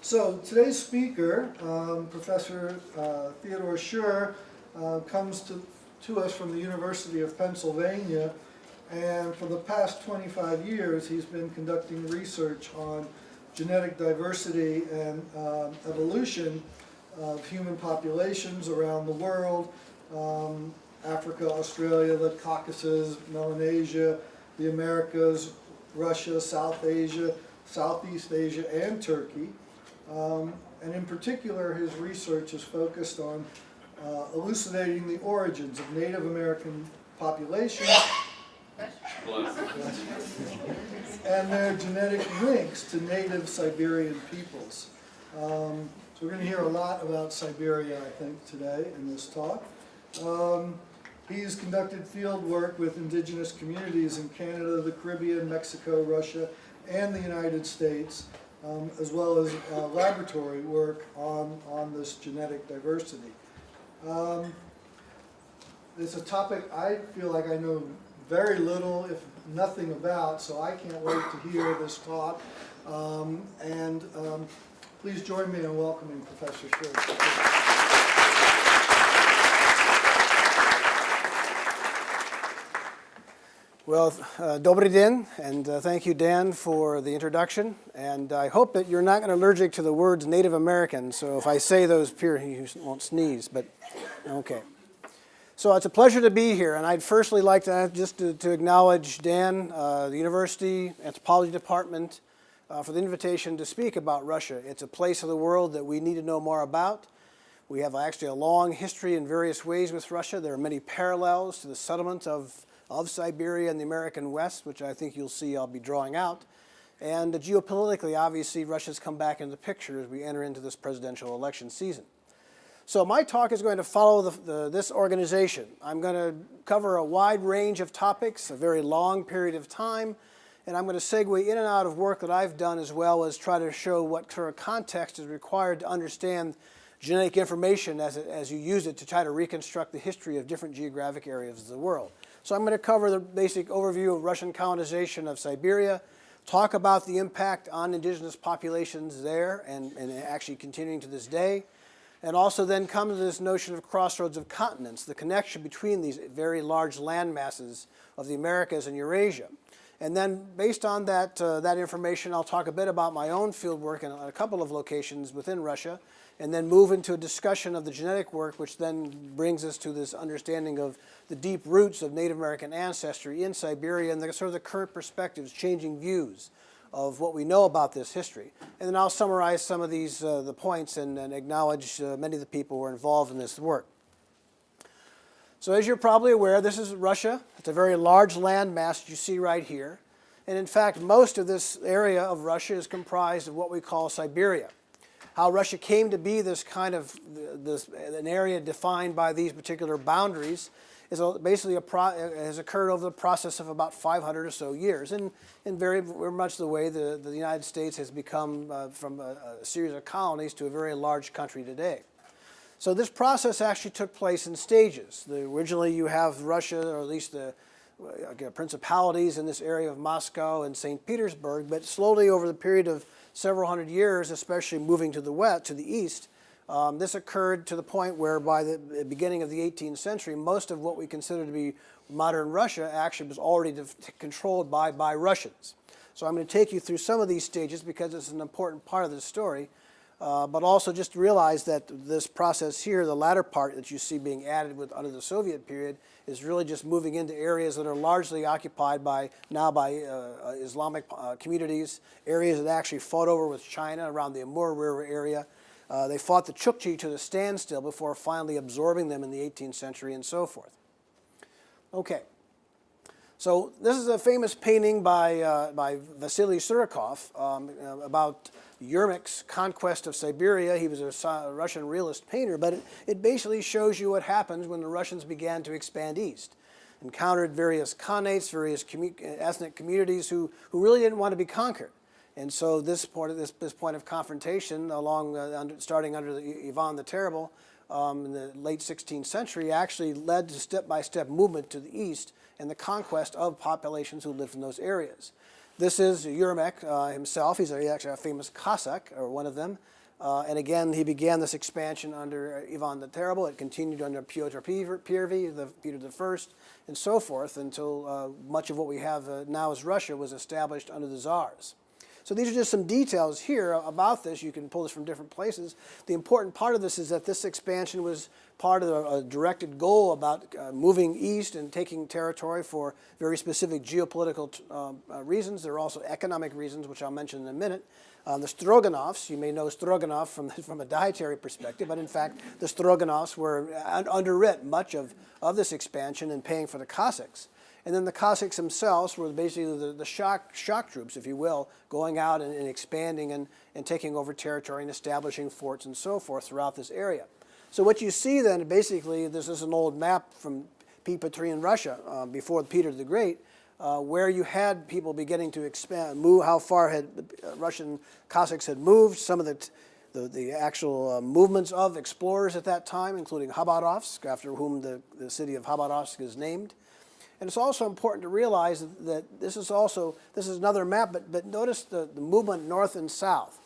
So today's speaker, Professor Theodore Schurr, comes to us from the University of Pennsylvania, and for the past 25 years he's been conducting research on genetic diversity and evolution of human populations around the world, Africa, Australia, the Caucasus, Melanesia, the Americas, Russia, South Asia, Southeast Asia, and Turkey. And in particular, his research is focused on elucidating the origins of Native American populations and their genetic links to native Siberian peoples. So we're going to hear a lot about Siberia, I think, today in this talk. He's conducted field work with indigenous communities in Canada, the Caribbean, Mexico, Russia, and the United States, as well as laboratory work on this genetic diversity. It's a topic I feel like I know very little, if nothing about, so I can't wait to hear this talk. Please join me in welcoming Professor Schurr. Well, dobry den, and thank you, Dan, for the introduction. And I hope that you're not going to be allergic to the words Native American, so if I say those, you won't sneeze, but okay. So it's a pleasure to be here, and I'd firstly like to just to acknowledge Dan, the University Anthropology Department, for the invitation to speak about Russia. It's a place of the world that we need to know more about. We have actually a long history in various ways with Russia. There are many parallels to the settlement of Siberia and the American West, which I think you'll see I'll be drawing out. And geopolitically, obviously, Russia's come back into the picture as we enter into this presidential election season. So my talk is going to follow this organization. I'm going to cover a wide range of topics, a very long period of time, and I'm going to segue in and out of work that I've done, as well as try to show what sort of context is required to understand genetic information as you use it to try to reconstruct the history of different geographic areas of the world. So I'm going to cover the basic overview of Russian colonization of Siberia, talk about the impact on indigenous populations there and actually continuing to this day, and also then come to this notion of crossroads of continents, the connection between these very large land masses of the Americas and Eurasia. And then based on that information, I'll talk a bit about my own field work in a couple of locations within Russia, and then move into a discussion of the genetic work, which then brings us to this understanding of the deep roots of Native American ancestry in Siberia and the sort of the current perspectives, changing views of what we know about this history. And then I'll summarize some of these the points and acknowledge many of the people who are involved in this work. So as you're probably aware, this is Russia. It's a very large land mass you see right here. And in fact, most of this area of Russia is comprised of what we call Siberia. How Russia came to be this kind of an area defined by these particular boundaries is basically has occurred over the process of about 500 or so years, and in very much the way the United States has become from a series of colonies to a very large country today. So this process actually took place in stages. Originally you have Russia, or at least the principalities in this area of Moscow and St. Petersburg, but slowly over the period of several hundred years, especially moving to the west, to the east, this occurred to the point where by the beginning of the 18th century, most of what we consider to be modern Russia actually was already controlled by Russians. So I'm going to take you through some of these stages because it's an important part of the story, but also just realize that this process here, the latter part that you see being added under the Soviet period, is really just moving into areas that are largely occupied by Islamic communities, areas that actually fought over with China around the Amur River area. They fought the Chukchi to the standstill before finally absorbing them in the 18th century and so forth. Okay. So this is a famous painting by Vasily Surikov about Yermak's conquest of Siberia. He was a Russian realist painter, but it basically shows you what happens when the Russians began to expand east. Encountered various khanates, various ethnic communities who really didn't want to be conquered. And so this point of confrontation, starting under Ivan the Terrible in the late 16th century, actually led to step-by-step movement to the east and the conquest of populations who lived in those areas. This is Yermak himself. He's actually a famous Cossack, or one of them. And again, he began this expansion under Ivan the Terrible. It continued under Pyotr Первый, Peter I, and so forth, until much of what we have now as Russia was established under the Tsars. So these are just some details here about this. You can pull this from different places. The important part of this is that this expansion was part of a directed goal about moving east and taking territory for very specific geopolitical reasons. There are also economic reasons, which I'll mention in a minute. The Stroganovs, you may know Stroganov from a dietary perspective, but in fact, the Stroganovs were underwrit much of this expansion and paying for the Cossacks. And then the Cossacks themselves were basically the shock troops, if you will, going out and expanding and taking over territory and establishing forts and so forth throughout this area. So what you see then, basically, this is an old map from Petrine Russia before Peter the Great, where you had people beginning to expand, move, how far had the Russian Cossacks had moved, some of the actual movements of explorers at that time, including Khabarovsk, after whom the city of Khabarovsk is named. And it's also important to realize that this is another map, but notice the movement north and south.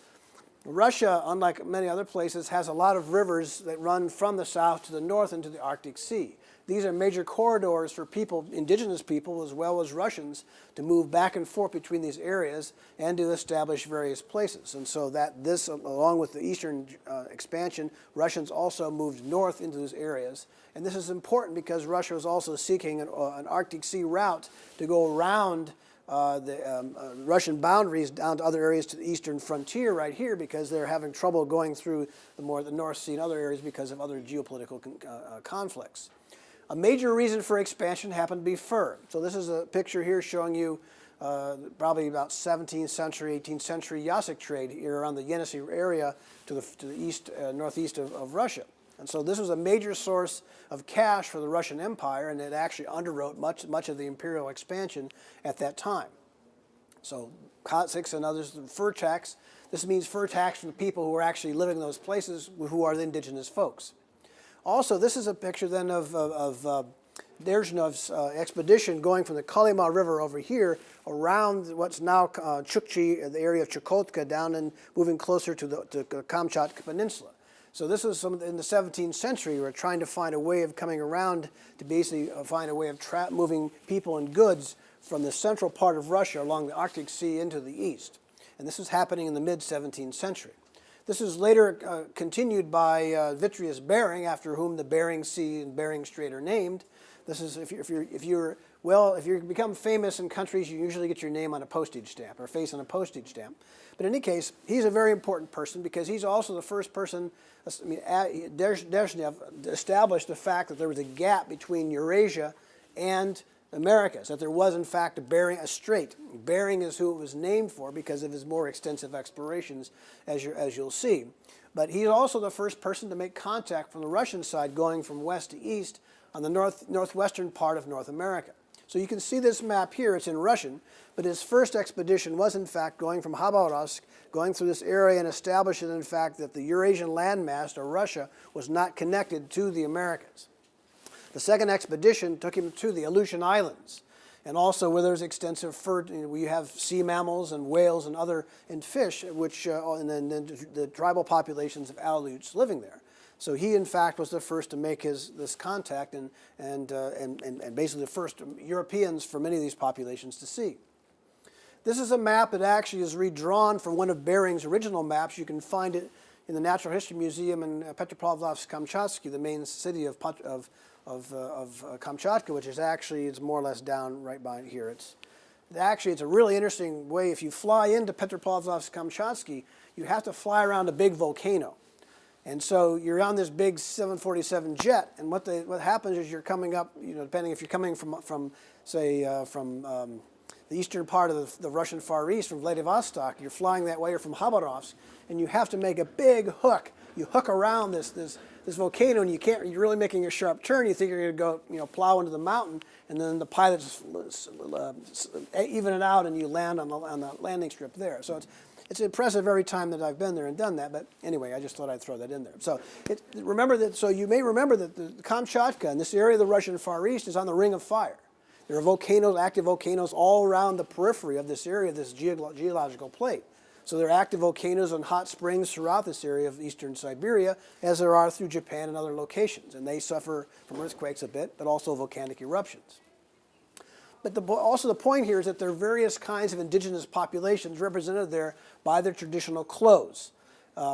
Russia, unlike many other places, has a lot of rivers that run from the south to the north into the Arctic Sea. These are major corridors for people, indigenous people, as well as Russians, to move back and forth between these areas and to establish various places. And so this, along with the eastern expansion, Russians also moved north into those areas. And this is important because Russia was also seeking an Arctic Sea route to go around the Russian boundaries down to other areas to the eastern frontier right here, because they're having trouble going through the North Sea and other areas because of other geopolitical conflicts. A major reason for expansion happened to be fur. So this is a picture here showing you probably about 17th century, 18th century Yenisei Trade here around the Yenisei area to the east, northeast of Russia. And so this was a major source of cash for the Russian Empire, and it actually underwrote much of the imperial expansion at that time. So Cossacks and others, fur tax. This means fur tax from the people who are actually living in those places, who are the indigenous folks. Also, this is a picture then of Derzhnov's expedition going from the Kolyma River over here around what's now Chukchi, the area of Chukotka, down and moving closer to the Kamchatka Peninsula. So this was in the 17th century. We were trying to find a way of coming around to basically find a way of moving people and goods from the central part of Russia along the Arctic Sea into the east. And this was happening in the mid-17th century. This is later continued by Vitrius Bering, after whom the Bering Sea and Bering Strait are named. This is if you become famous in countries, you usually get your name on a postage stamp or face on a postage stamp. But in any case, he's a very important person because he's also the first person. Derzhnev established the fact that there was a gap between Eurasia and Americas, that there was in fact a strait. Bering is who it was named for because of his more extensive explorations, as you'll see. But he's also the first person to make contact from the Russian side, going from west to east on the northwestern part of North America. So you can see this map here. It's in Russian, but his first expedition was in fact going from Khabarovsk, going through this area and establishing in fact that the Eurasian landmass, or Russia, was not connected to the Americas. The second expedition took him to the Aleutian Islands, and also where there's extensive fur. We have sea mammals and whales and fish, which and then the tribal populations of Aleuts living there. So he, in fact, was the first to make this contact and basically the first Europeans for many of these populations to see. This is a map that actually is redrawn from one of Bering's original maps. You can find it in the Natural History Museum in Petropavlovsk-Kamchatsky, the main city of Kamchatka, which is actually, it's more or less down right behind here. It's a really interesting way. If you fly into Petropavlovsk-Kamchatsky, you have to fly around a big volcano. And so you're on this big 747 jet, and what happens is you're coming up, depending if you're coming from the eastern part of the Russian Far East, from Vladivostok, you're flying that way, or from Khabarovsk, and you have to make a big hook. You hook around this volcano, and you're really making a sharp turn. You think you're going to go, plow into the mountain, and then the pilots even it out, and you land on the landing strip there. So it's impressive every time that I've been there and done that. But anyway, I just thought I'd throw that in there. So you may remember that the Kamchatka, in this area of the Russian Far East, is on the Ring of Fire. There are volcanoes, active volcanoes all around the periphery of this area, this geological plate. So there are active volcanoes and hot springs throughout this area of eastern Siberia, as there are through Japan and other locations. And they suffer from earthquakes a bit, but also volcanic eruptions. But also the point here is that there are various kinds of indigenous populations represented there by their traditional clothes.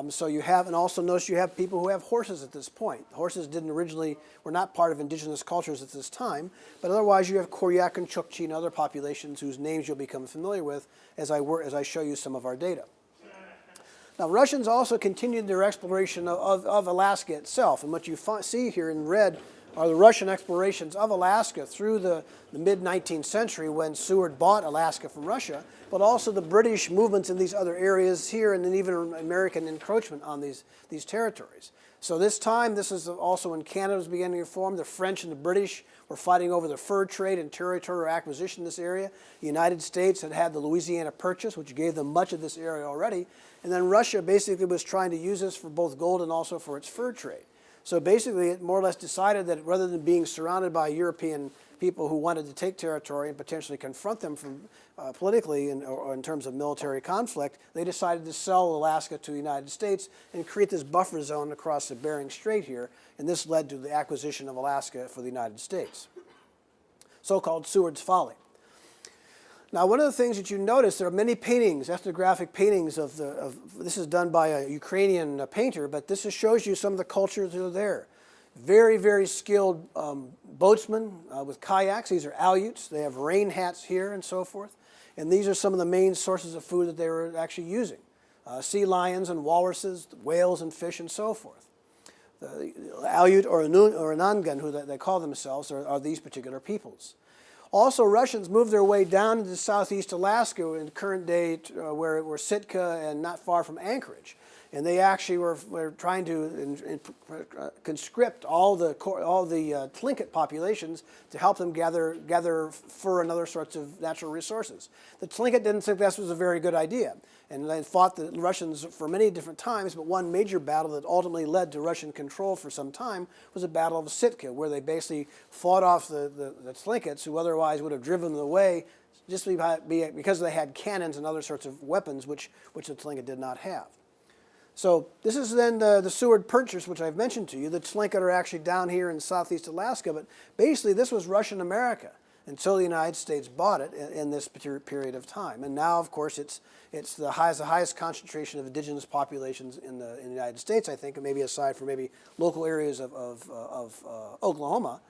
So you have, and also notice you have people who have horses at this point. Horses were not part of indigenous cultures at this time, but otherwise you have Koryak and Chukchi and other populations whose names you'll become familiar with as I show you some of our data. Now, Russians also continued their exploration of Alaska itself, and what you see here in red are the Russian explorations of Alaska through the mid-19th century when Seward bought Alaska from Russia, but also the British movements in these other areas here and then even American encroachment on these territories. So this is also when Canada was beginning to form. The French and the British were fighting over the fur trade and territorial acquisition in this area. The United States had the Louisiana Purchase, which gave them much of this area already. And then Russia basically was trying to use this for both gold and also for its fur trade. So basically, it more or less decided that rather than being surrounded by European people who wanted to take territory and potentially confront them from politically or in terms of military conflict, they decided to sell Alaska to the United States and create this buffer zone across the Bering Strait here, and this led to the acquisition of Alaska for the United States, so-called Sewards Folly. Now, one of the things that you notice, there are many paintings, ethnographic paintings this is done by a Ukrainian painter, but this just shows you some of the cultures that are there. Very, very skilled boatsmen with kayaks. These are Aleuts. They have rain hats here and so forth. And these are some of the main sources of food that they were actually using. Sea lions and walruses, whales and fish and so forth. The Aleut or Anangan, who they call themselves, are these particular peoples. Also, Russians moved their way down into southeast Alaska in current day where Sitka and not far from Anchorage. And they actually were trying to conscript all the Tlingit populations to help them gather fur and other sorts of natural resources. The Tlingit didn't think this was a very good idea, and they fought the Russians for many different times, but one major battle that ultimately led to Russian control for some time was the Battle of Sitka, where they basically fought off the Tlingits, who otherwise would have driven them away just because they had cannons and other sorts of weapons, which the Tlingit did not have. So this is then the Seward Purchase, which I've mentioned to you. The Tlingit are actually down here in southeast Alaska, but basically this was Russian America until the United States bought it in this period of time. And now, of course, it's the highest concentration of indigenous populations in the United States, I think, and maybe aside from maybe local areas of Oklahoma.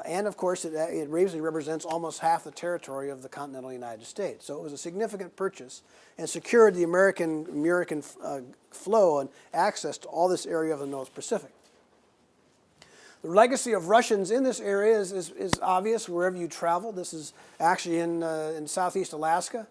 And of course, it basically represents almost half the territory of the continental United States. So it was a significant purchase and secured the American flow and access to all this area of the North Pacific. The legacy of Russians in this area is obvious wherever you travel. This is actually in southeast Alaska.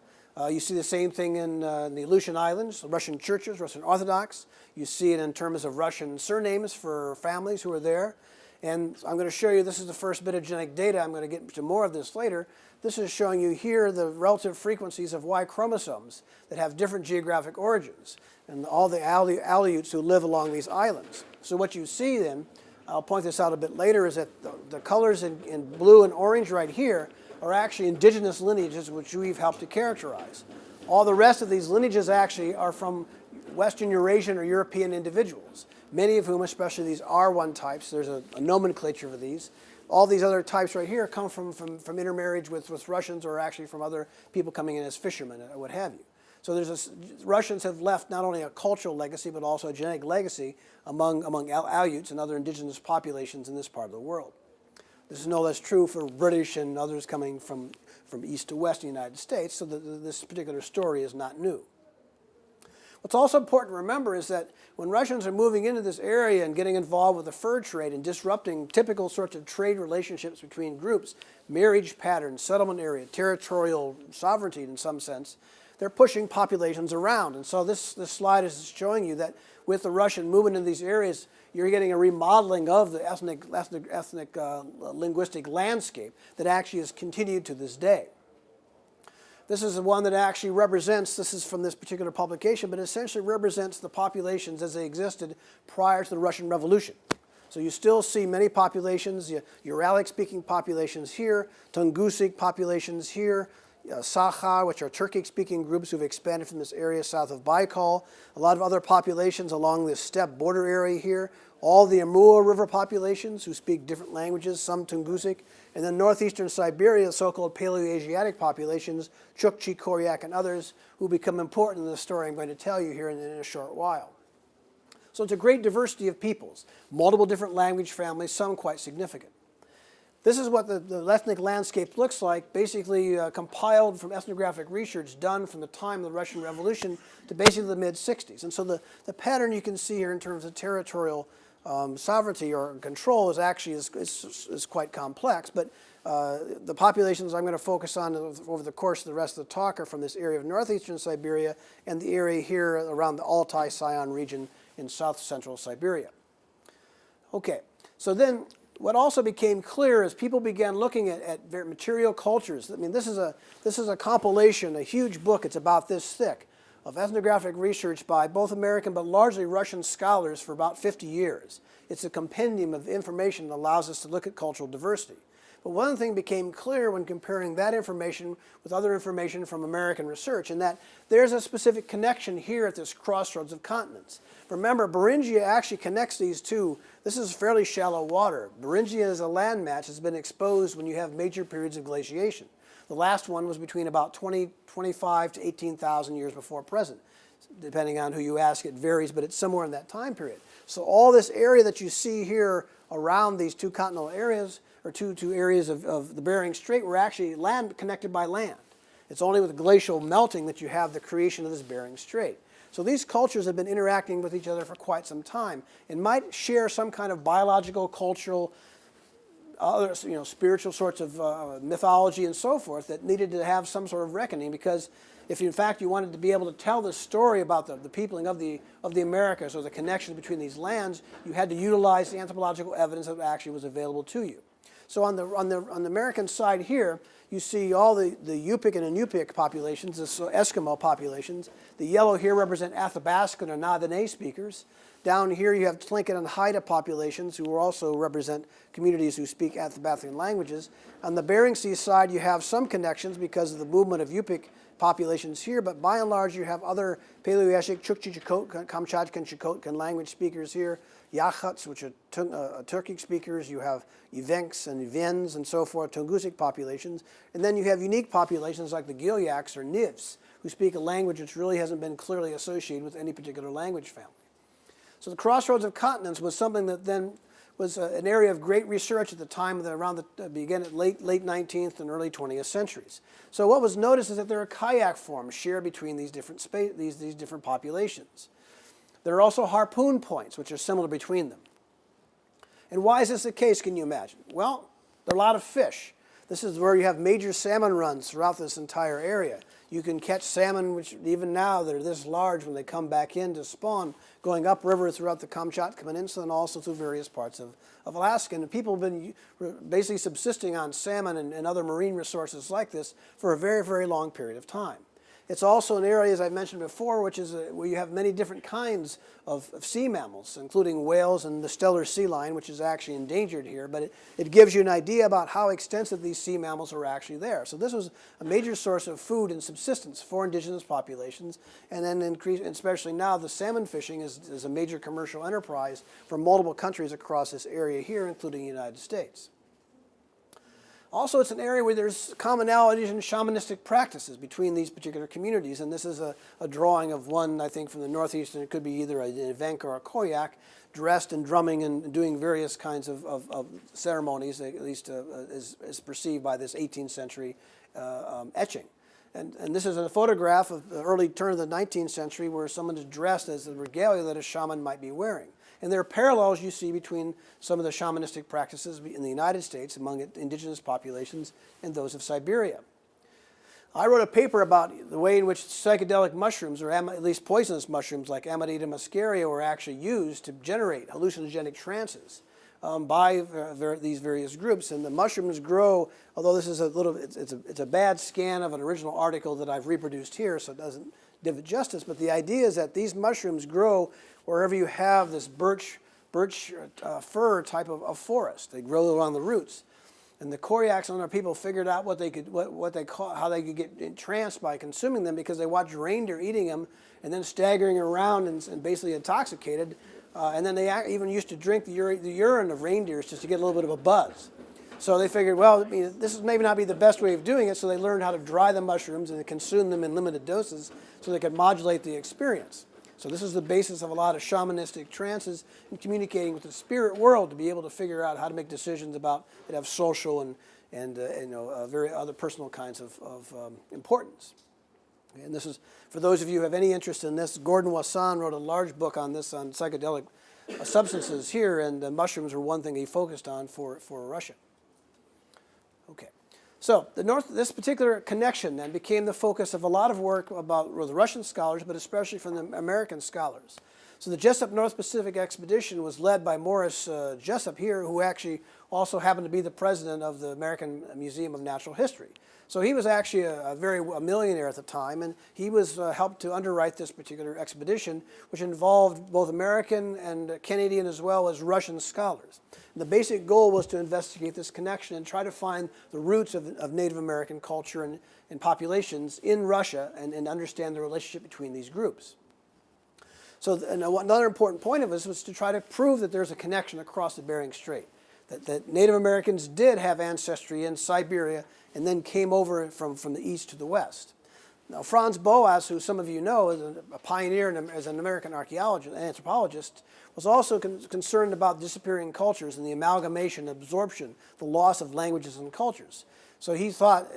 You see the same thing in the Aleutian Islands, Russian churches, Russian Orthodox. You see it in terms of Russian surnames for families who are there. And I'm going to show you, this is the first bit of genetic data. I'm going to get to more of this later. This is showing you here the relative frequencies of Y chromosomes that have different geographic origins and all the Aleuts who live along these islands. So what you see then, I'll point this out a bit later, is that the colors in blue and orange right here are actually indigenous lineages which we've helped to characterize. All the rest of these lineages actually are from Western Eurasian or European individuals, many of whom, especially these R1 types, there's a nomenclature for these. All these other types right here come from intermarriage with Russians or actually from other people coming in as fishermen or what have you. So Russians have left not only a cultural legacy but also a genetic legacy among Aleuts and other indigenous populations in this part of the world. This is no less true for British and others coming from east to west in the United States, so this particular story is not new. What's also important to remember is that when Russians are moving into this area and getting involved with the fur trade and disrupting typical sorts of trade relationships between groups, marriage patterns, settlement area, territorial sovereignty in some sense, they're pushing populations around. And so this slide is showing you that with the Russian movement in these areas, you're getting a remodeling of the ethnic linguistic landscape that actually has continued to this day. This is the one that actually represents, this is from this particular publication, but essentially represents the populations as they existed prior to the Russian Revolution. So you still see many populations, Uralic-speaking populations here, Tungusic populations here, Sakha, which are Turkic-speaking groups who've expanded from this area south of Baikal. A lot of other populations along this steppe border area here. All the Amur River populations who speak different languages, some Tungusic. And then northeastern Siberia, so-called Paleoasiatic populations, Chukchi, Koryak, and others who become important in the story I'm going to tell you here in a short while. So it's a great diversity of peoples, multiple different language families, some quite significant. This is what the ethnic landscape looks like, basically compiled from ethnographic research done from the time of the Russian Revolution to basically the mid-60s. And so the pattern you can see here in terms of territorial sovereignty or control is actually is quite complex. But the populations I'm going to focus on over the course of the rest of the talk are from this area of northeastern Siberia and the area here around the Altai-Sion region in south-central Siberia. Okay, so then what also became clear as people began looking at material cultures. I mean, this is a compilation, a huge book. It's about this thick of ethnographic research by both American but largely Russian scholars for about 50 years. It's a compendium of information that allows us to look at cultural diversity. But one thing became clear when comparing that information with other information from American research, in that there's a specific connection here at this crossroads of continents. Remember, Beringia actually connects these two. This is fairly shallow water. Beringia as a landmass has been exposed when you have major periods of glaciation. The last one was between about 25 to 18,000 years before present. Depending on who you ask, it varies, but it's somewhere in that time period. So all this area that you see here around these two continental areas, or two areas of the Bering Strait, were actually connected by land. It's only with glacial melting that you have the creation of this Bering Strait. So these cultures have been interacting with each other for quite some time and might share some kind of biological, cultural, other, spiritual sorts of mythology and so forth that needed to have some sort of reckoning, because if in fact you wanted to be able to tell the story about the peopling of the Americas, or the connection between these lands, you had to utilize the anthropological evidence that actually was available to you. So on the American side here, you see all the Yupik and Inupiaq populations, the Eskimo populations. The yellow here represent Athabascan or Na-Dene speakers. Down here you have Tlingit and Haida populations who also represent communities who speak Athabascan languages. On the Bering Sea side you have some connections because of the movement of Yupik populations here, but by and large you have other Paleoasiatic, Chukchi, Chukotkan, Kamchatka, and Chukotkan language speakers here. Yakhuts, which are Turkic speakers. You have Evenks and Evens and so forth, Tungusic populations. And then you have unique populations like the Gilyaks or Nivs, who speak a language which really hasn't been clearly associated with any particular language family. So the Crossroads of Continents was something that then was an area of great research at the time of began at late 19th and early 20th centuries. So what was noticed is that there are kayak forms shared between these different these different populations. There are also harpoon points, which are similar between them. And why is this the case, can you imagine? Well, there are a lot of fish. This is where you have major salmon runs throughout this entire area. You can catch salmon, which even now they're this large when they come back in to spawn, going upriver throughout the Kamchatka Peninsula and also through various parts of Alaska. And people have been basically subsisting on salmon and other marine resources like this for a very, very long period of time. It's also an area, as I mentioned before, which is where you have many different kinds of sea mammals, including whales and the stellar sea lion, which is actually endangered here. But it gives you an idea about how extensive these sea mammals are actually there. So this was a major source of food and subsistence for indigenous populations. And then especially now, the salmon fishing is a major commercial enterprise for multiple countries across this area here, including the United States. Also, it's an area where there's commonalities in shamanistic practices between these particular communities. And this is a drawing of one, I think, from the northeast, and it could be either an Evenk or a Koryak, dressed and drumming and doing various kinds of ceremonies, at least as perceived by this 18th century etching. And this is a photograph of the early turn of the 19th century where someone is dressed as the regalia that a shaman might be wearing. And there are parallels you see between some of the shamanistic practices in the United States among indigenous populations and those of Siberia. I wrote a paper about the way in which psychedelic mushrooms, or at least poisonous mushrooms like Amanita muscaria, were actually used to generate hallucinogenic trances by these various groups. And the mushrooms grow, although this is it's a bad scan of an original article that I've reproduced here, so it doesn't give it justice, but the idea is that these mushrooms grow wherever you have this birch birch fir type of forest. They grow along the roots. And the Koryaks and other people figured out how they could get entranced by consuming them, because they watched reindeer eating them and then staggering around and basically intoxicated. And then they even used to drink the urine of reindeers just to get a little bit of a buzz. So they figured, well, this is maybe not be the best way of doing it, so they learned how to dry the mushrooms and consume them in limited doses so they could modulate the experience. So this is the basis of a lot of shamanistic trances and communicating with the spirit world to be able to figure out how to make decisions that have social and very other personal kinds of importance. And this is, for those of you who have any interest in this, Gordon Wasson wrote a large book on this, on psychedelic substances here, and mushrooms were one thing he focused on for Russia. Okay. So this particular connection then became the focus of a lot of work about the Russian scholars, but especially from the American scholars. So the Jessup North Pacific Expedition was led by Morris Jessup here, who actually also happened to be the president of the American Museum of Natural History. So he was actually a millionaire at the time, and he was helped to underwrite this particular expedition, which involved both American and Canadian as well as Russian scholars. And the basic goal was to investigate this connection and try to find the roots of Native American culture and populations in Russia and understand the relationship between these groups. So another important point of this was to try to prove that there's a connection across the Bering Strait, that Native Americans did have ancestry in Siberia and then came over from the east to the west. Now, Franz Boas, who some of you know is a pioneer and as an American archaeologist and anthropologist, was also concerned about disappearing cultures and the amalgamation, absorption, the loss of languages and cultures. So he thought,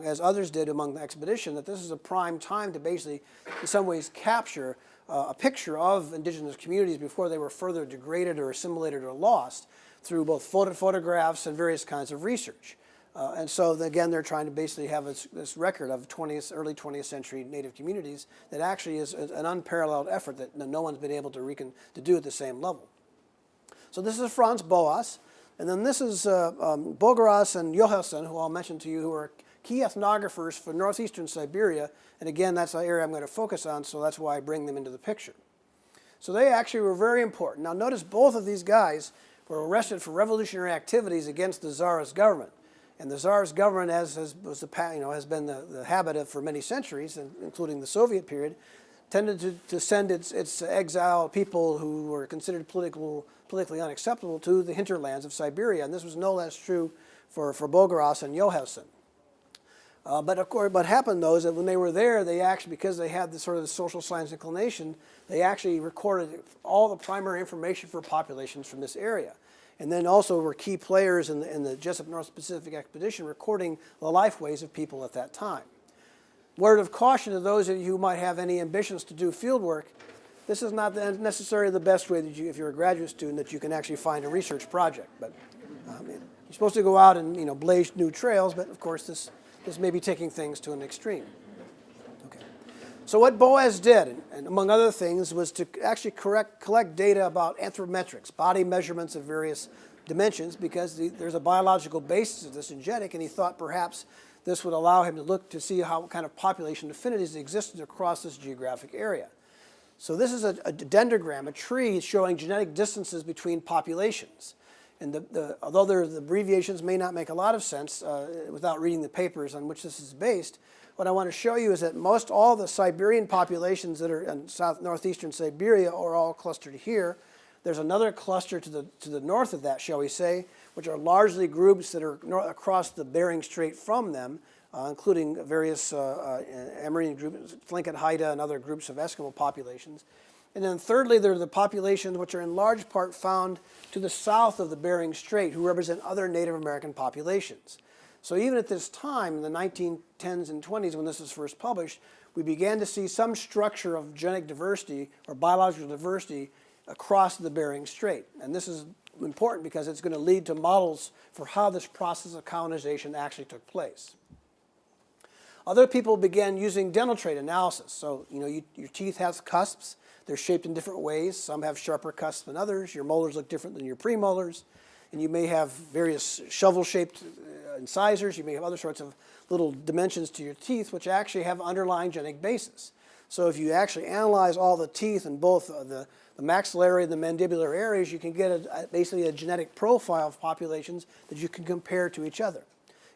as others did among the expedition, that this is a prime time to basically, in some ways, capture a picture of indigenous communities before they were further degraded or assimilated or lost through both photographs and various kinds of research. And so, again, they're trying to basically have this record of early 20th century Native communities that actually is an unparalleled effort that no one's been able to do at the same level. So this is Franz Boas. And then this is Bogaras and Johansson, who I'll mention to you, who are key ethnographers for northeastern Siberia. And again, that's the area I'm going to focus on, so that's why I bring them into the picture. So they actually were very important. Now notice both of these guys were arrested for revolutionary activities against the Tsarist government. And the Tsarist government, has been the habit of for many centuries, including the Soviet period, tended to send its exiled people who were considered politically unacceptable to the hinterlands of Siberia. And this was no less true for Bogaras and Johansson. But of course, what happened though is that when they were there, they actually, because they had this sort of the social science inclination, they actually recorded all the primary information for populations from this area. And then also were key players in the Jessup North Pacific Expedition, recording the lifeways of people at that time. Word of caution to those of you who might have any ambitions to do field work, this is not necessarily the best way that if you're a graduate student, that you can actually find a research project. But you're supposed to go out and blaze new trails, but of course this may be taking things to an extreme. Okay. So what Boas did, and among other things, was to actually collect data about anthropometrics, body measurements of various dimensions, because there's a biological basis of this in genetic, and he thought perhaps this would allow him to look to see how kind of population affinities existed across this geographic area. So this is a dendrogram, a tree showing genetic distances between populations. And although the abbreviations may not make a lot of sense without reading the papers on which this is based, what I want to show you is that all the Siberian populations that are in northeastern Siberia are all clustered here. There's another cluster to the north of that, shall we say, which are largely groups that are across the Bering Strait from them, including various Amerindian groups, Tlingit Haida and other groups of Eskimo populations. And then thirdly, there are the populations which are in large part found to the south of the Bering Strait, who represent other Native American populations. So even at this time, in the 1910s and 20s, when this was first published, we began to see some structure of genetic diversity or biological diversity across the Bering Strait. And this is important because it's going to lead to models for how this process of colonization actually took place. Other people began using dental trait analysis. So, your teeth have cusps. They're shaped in different ways. Some have sharper cusps than others. Your molars look different than your premolars. And you may have various shovel-shaped incisors. You may have other sorts of little dimensions to your teeth, which actually have underlying genetic basis. So if you actually analyze all the teeth in both the maxillary and the mandibular areas, you can get basically a genetic profile of populations that you can compare to each other.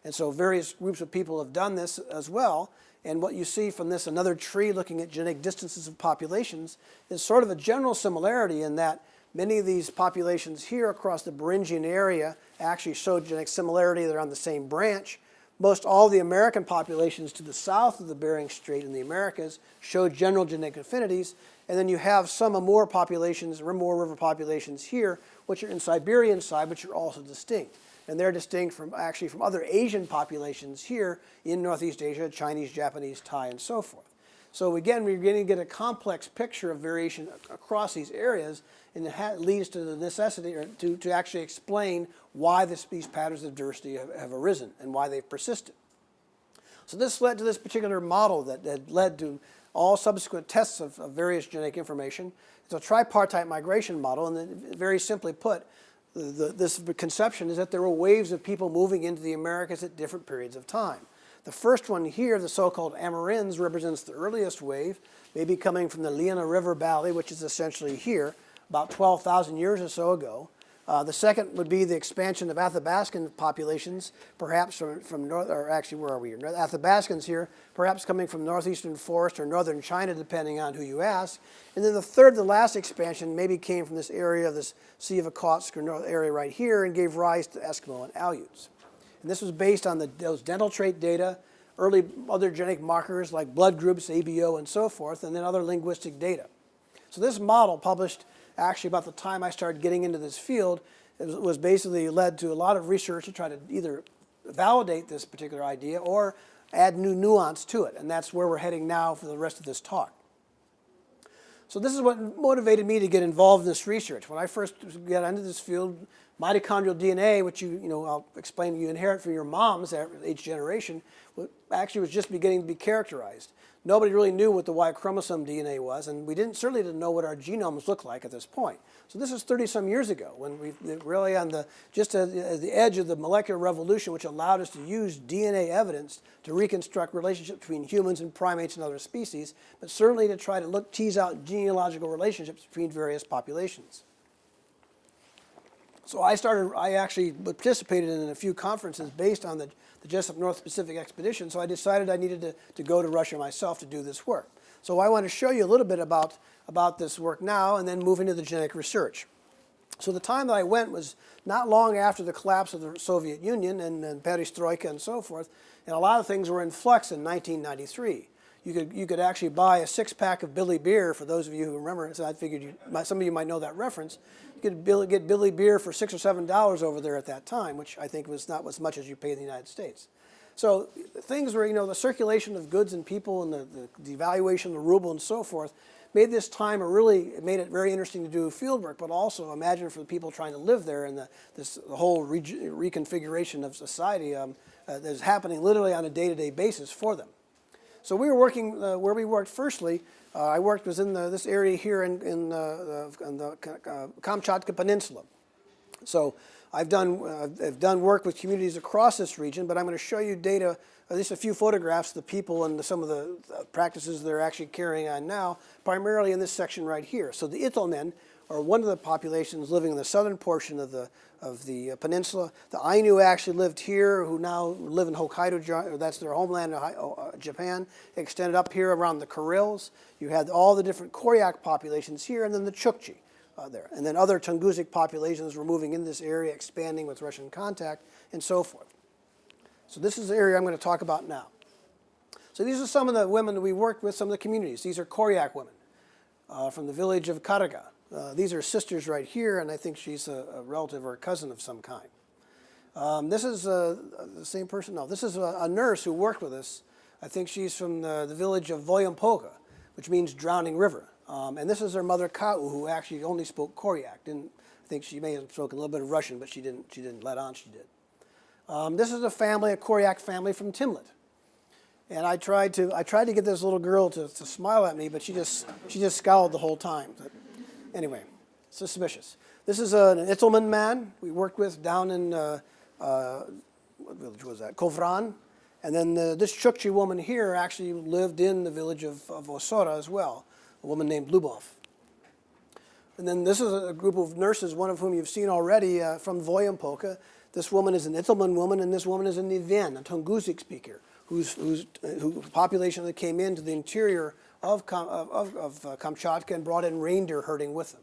And so various groups of people have done this as well. And what you see from this, another tree looking at genetic distances of populations, is sort of a general similarity in that many of these populations here across the Beringian area actually show genetic similarity. They're on the same branch. Most all the American populations to the south of the Bering Strait in the Americas show general genetic affinities. And then you have some Amur populations, Amur River populations here, which are in Siberian side, which are also distinct. And they're distinct from actually from other Asian populations here in Northeast Asia, Chinese, Japanese, Thai, and so forth. So again, we're going to get a complex picture of variation across these areas, and it leads to the necessity to actually explain why these patterns of diversity have arisen and why they've persisted. So this led to this particular model that led to all subsequent tests of various genetic information. It's a tripartite migration model, and then very simply put, this conception is that there were waves of people moving into the Americas at different periods of time. The first one here, the so-called Amerinds, represents the earliest wave, maybe coming from the Lena River Valley, which is essentially here, about 12,000 years or so ago. The second would be the expansion of Athabascan populations, perhaps from north, or actually, where are we here? Athabascans here, perhaps coming from northeastern forest or northern China, depending on who you ask. And then the third, the last expansion, maybe came from this area, this Sea of Okhotsk area right here, and gave rise to Eskimo and Aleuts. And this was based on those dental trait data, early other genetic markers like blood groups, ABO, and so forth, and then other linguistic data. So this model, published actually about the time I started getting into this field, it was basically led to a lot of research to try to either validate this particular idea or add new nuance to it. And that's where we're heading now for the rest of this talk. So this is what motivated me to get involved in this research. When I first got into this field, mitochondrial DNA, which I'll explain, you inherit from your moms at each generation, actually was just beginning to be characterized. Nobody really knew what the Y chromosome DNA was, and we certainly didn't know what our genomes looked like at this point. So this is 30-some years ago, when we really just at the edge of the molecular revolution, which allowed us to use DNA evidence to reconstruct relationships between humans and primates and other species, but certainly to try to tease out genealogical relationships between various populations. So I actually participated in a few conferences based on the Jessup North Pacific Expedition, so I decided I needed to go to Russia myself to do this work. So I want to show you a little bit about this work now and then move into the genetic research. So the time that I went was not long after the collapse of the Soviet Union and Perestroika and so forth, and a lot of things were in flux in 1993. You could actually buy a six-pack of Billy Beer, for those of you who remember, so I figured some of you might know that reference. You could get Billy Beer for $6 or $7 over there at that time, which I think was not as much as you pay in the United States. So things were, the circulation of goods and people and the devaluation of the ruble and so forth made this time made it very interesting to do field work, but also imagine for the people trying to live there and the whole reconfiguration of society that is happening literally on a day-to-day basis for them. So we were working, where we worked firstly, was in this area here in the Kamchatka Peninsula. So I've done work with communities across this region, but I'm going to show you data, at least a few photographs of the people and some of the practices they're actually carrying on now, primarily in this section right here. So the Itelmen are one of the populations living in the southern portion of the peninsula. The Ainu actually lived here, who now live in Hokkaido, that's their homeland, Japan. They extended up here around the Kurils. You had all the different Koryak populations here, and then the Chukchi there. And then other Tungusic populations were moving in this area, expanding with Russian contact, and so forth. So this is the area I'm going to talk about now. So these are some of the women that we worked with, some of the communities. These are Koryak women from the village of Karaga. These are sisters right here, and I think she's a relative or a cousin of some kind. This is the same person? No, this is a nurse who worked with us. I think she's from the village of Voyampoka, which means drowning river. And this is her mother, Kau, who actually only spoke Koryak. I think she may have spoken a little bit of Russian, but she didn't let on she did. This is a Koryak family from Timlit. And I tried to get this little girl to smile at me, but she just scowled the whole time. But anyway, suspicious. This is an Itelmen man we worked with down in, what village was that? Kovran. And then this Chukchi woman here actually lived in the village of Osora as well, a woman named Lubov. And then this is a group of nurses, one of whom you've seen already from Voyampoka. This woman is an Itelman woman, and this woman is a Niven, a Tungusic speaker, whose population that came into the interior of Kamchatka and brought in reindeer herding with them.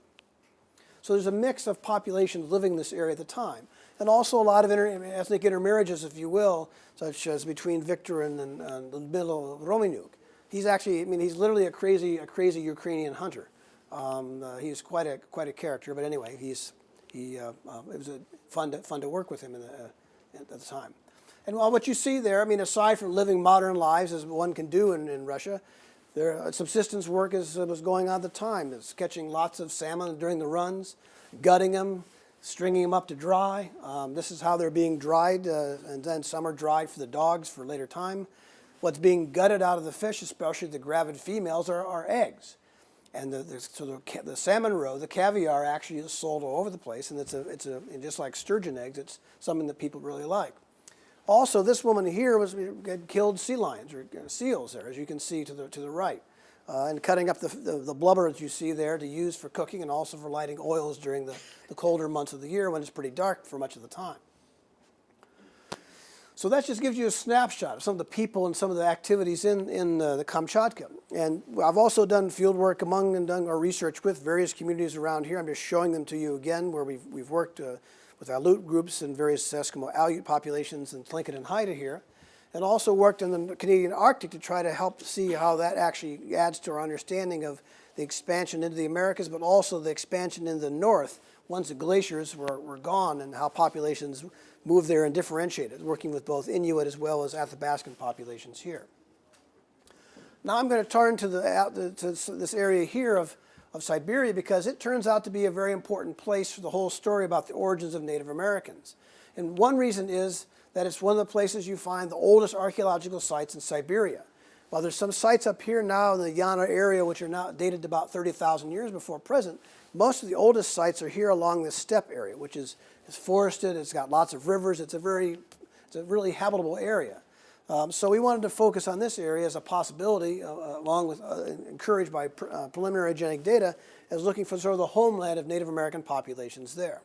So there's a mix of populations living in this area at the time. And also a lot of ethnic intermarriages, if you will, such as between Victor and Ludmila Romanuk. He's actually, I mean, he's literally a crazy Ukrainian hunter. He's quite a character, but anyway, it was fun to work with him at the time. And what you see there, I mean, aside from living modern lives as one can do in Russia, their subsistence work was going on at the time. It's catching lots of salmon during the runs, gutting them, stringing them up to dry. This is how they're being dried, and then some are dried for the dogs for later time. What's being gutted out of the fish, especially the gravid females, are eggs. And the salmon roe, the caviar, actually is sold all over the place, and and just like sturgeon eggs, it's something that people really like. Also, this woman here had killed sea lions or seals there, as you can see to the right, and cutting up the blubber that you see there to use for cooking and also for lighting oils during the colder months of the year when it's pretty dark for much of the time. So that just gives you a snapshot of some of the people and some of the activities in the Kamchatka. And I've also done field work among and done our research with various communities around here. I'm just showing them to you again, where we've worked with Aleut groups and various Eskimo Aleut populations in Tlingit and Haida here, and also worked in the Canadian Arctic to try to help see how that actually adds to our understanding of the expansion into the Americas, but also the expansion in the north once the glaciers were gone, and how populations moved there and differentiated, working with both Inuit as well as Athabascan populations here. Now I'm going to turn to this area here of Siberia, because it turns out to be a very important place for the whole story about the origins of Native Americans. And one reason is that it's one of the places you find the oldest archaeological sites in Siberia. While there's some sites up here now in the Yana area which are now dated to about 30,000 years before present, most of the oldest sites are here along this steppe area, which is forested, it's got lots of rivers, it's a really habitable area. So we wanted to focus on this area as a possibility, along with encouraged by preliminary genetic data, as looking for sort of the homeland of Native American populations there.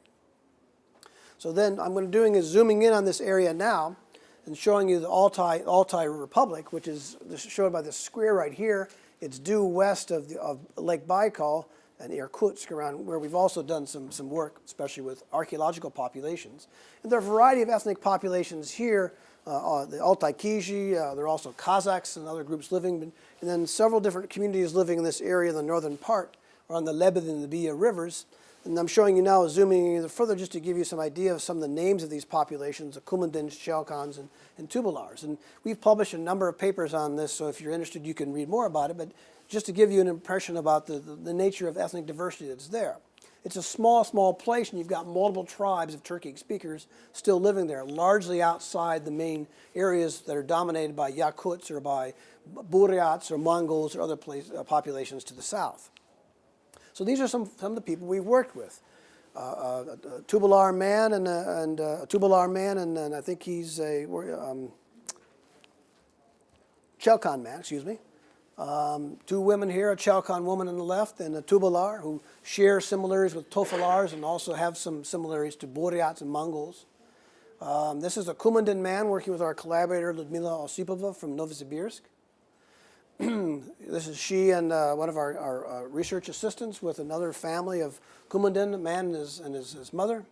So then I'm going to doing is zooming in on this area now and showing you the Altai Republic, which is shown by this square right here. It's due west of Lake Baikal and Irkutsk, around where we've also done some work, especially with archaeological populations. And there are a variety of ethnic populations here. The Altai Kizhi, there are also Kazakhs and other groups living, and then several different communities living in this area in the northern part, or on the Lebed and the Biya rivers. And I'm showing you now, zooming in further, just to give you some idea of some of the names of these populations, the Kumandins, Chelkans, and Tubalars. And we've published a number of papers on this, so if you're interested, you can read more about it. But just to give you an impression about the nature of ethnic diversity that's there. It's a small place, and you've got multiple tribes of Turkic speakers still living there, largely outside the main areas that are dominated by Yakuts or by Buryats or Mongols or other populations to the south. So these are some of the people we've worked with. A Tubular man and I think he's a Chelkan man, excuse me. Two women here, a Chelkan woman on the left and a Tubular, who share similarities with Tofalars and also have some similarities to Buryats and Mongols. This is a Kumandin man working with our collaborator Ludmila Osipova from Novosibirsk. This is she and one of our research assistants with another family of Kumandin, a man and his mother.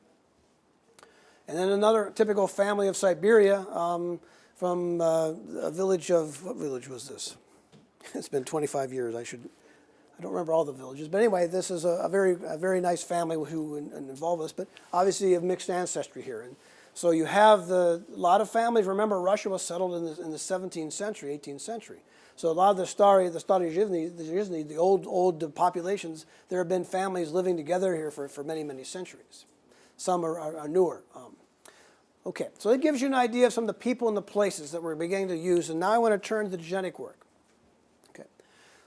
And then another typical family of Siberia from a village of, what village was this? It's been 25 years. I don't remember all the villages. But anyway, this is a very nice family who involved with us, but obviously of mixed ancestry here. And so you have a lot of families. Remember, Russia was settled in the 17th century, 18th century. So a lot of the Stary Zhizny, the old populations, there have been families living together here for many centuries. Some are newer. Okay, so it gives you an idea of some of the people and the places that we're beginning to use. And now I want to turn to the genetic work. Okay,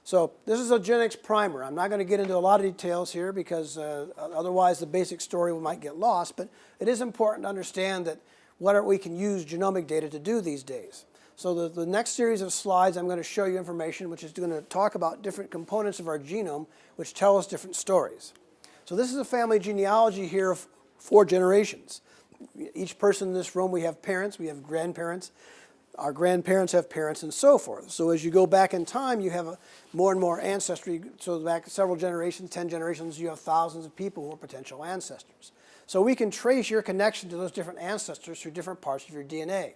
so this is a genetics primer. I'm not going to get into a lot of details here because otherwise the basic story might get lost. But it is important to understand that what we can use genomic data to do these days. So the next series of slides, I'm going to show you information which is going to talk about different components of our genome which tell us different stories. So this is a family genealogy here of 4 generations. Each person in this room, we have parents, we have grandparents. Our grandparents have parents and so forth. So as you go back in time, you have more and more ancestry. So back several generations, 10 generations, you have thousands of people who are potential ancestors. So we can trace your connection to those different ancestors through different parts of your DNA.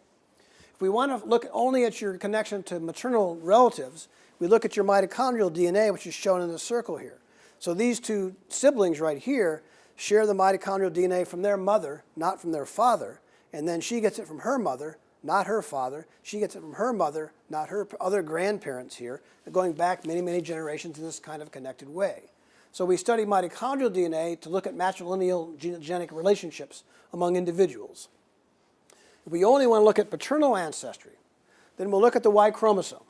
If we want to look only at your connection to maternal relatives, we look at your mitochondrial DNA, which is shown in the circle here. So these 2 siblings right here share the mitochondrial DNA from their mother, not from their father, and then she gets it from her mother, not her father. She gets it from her mother, not her other grandparents here, going back many, many generations in this kind of connected way. So we study mitochondrial DNA to look at matrilineal genetic relationships among individuals. If we only want to look at paternal ancestry, then we'll look at the Y chromosome.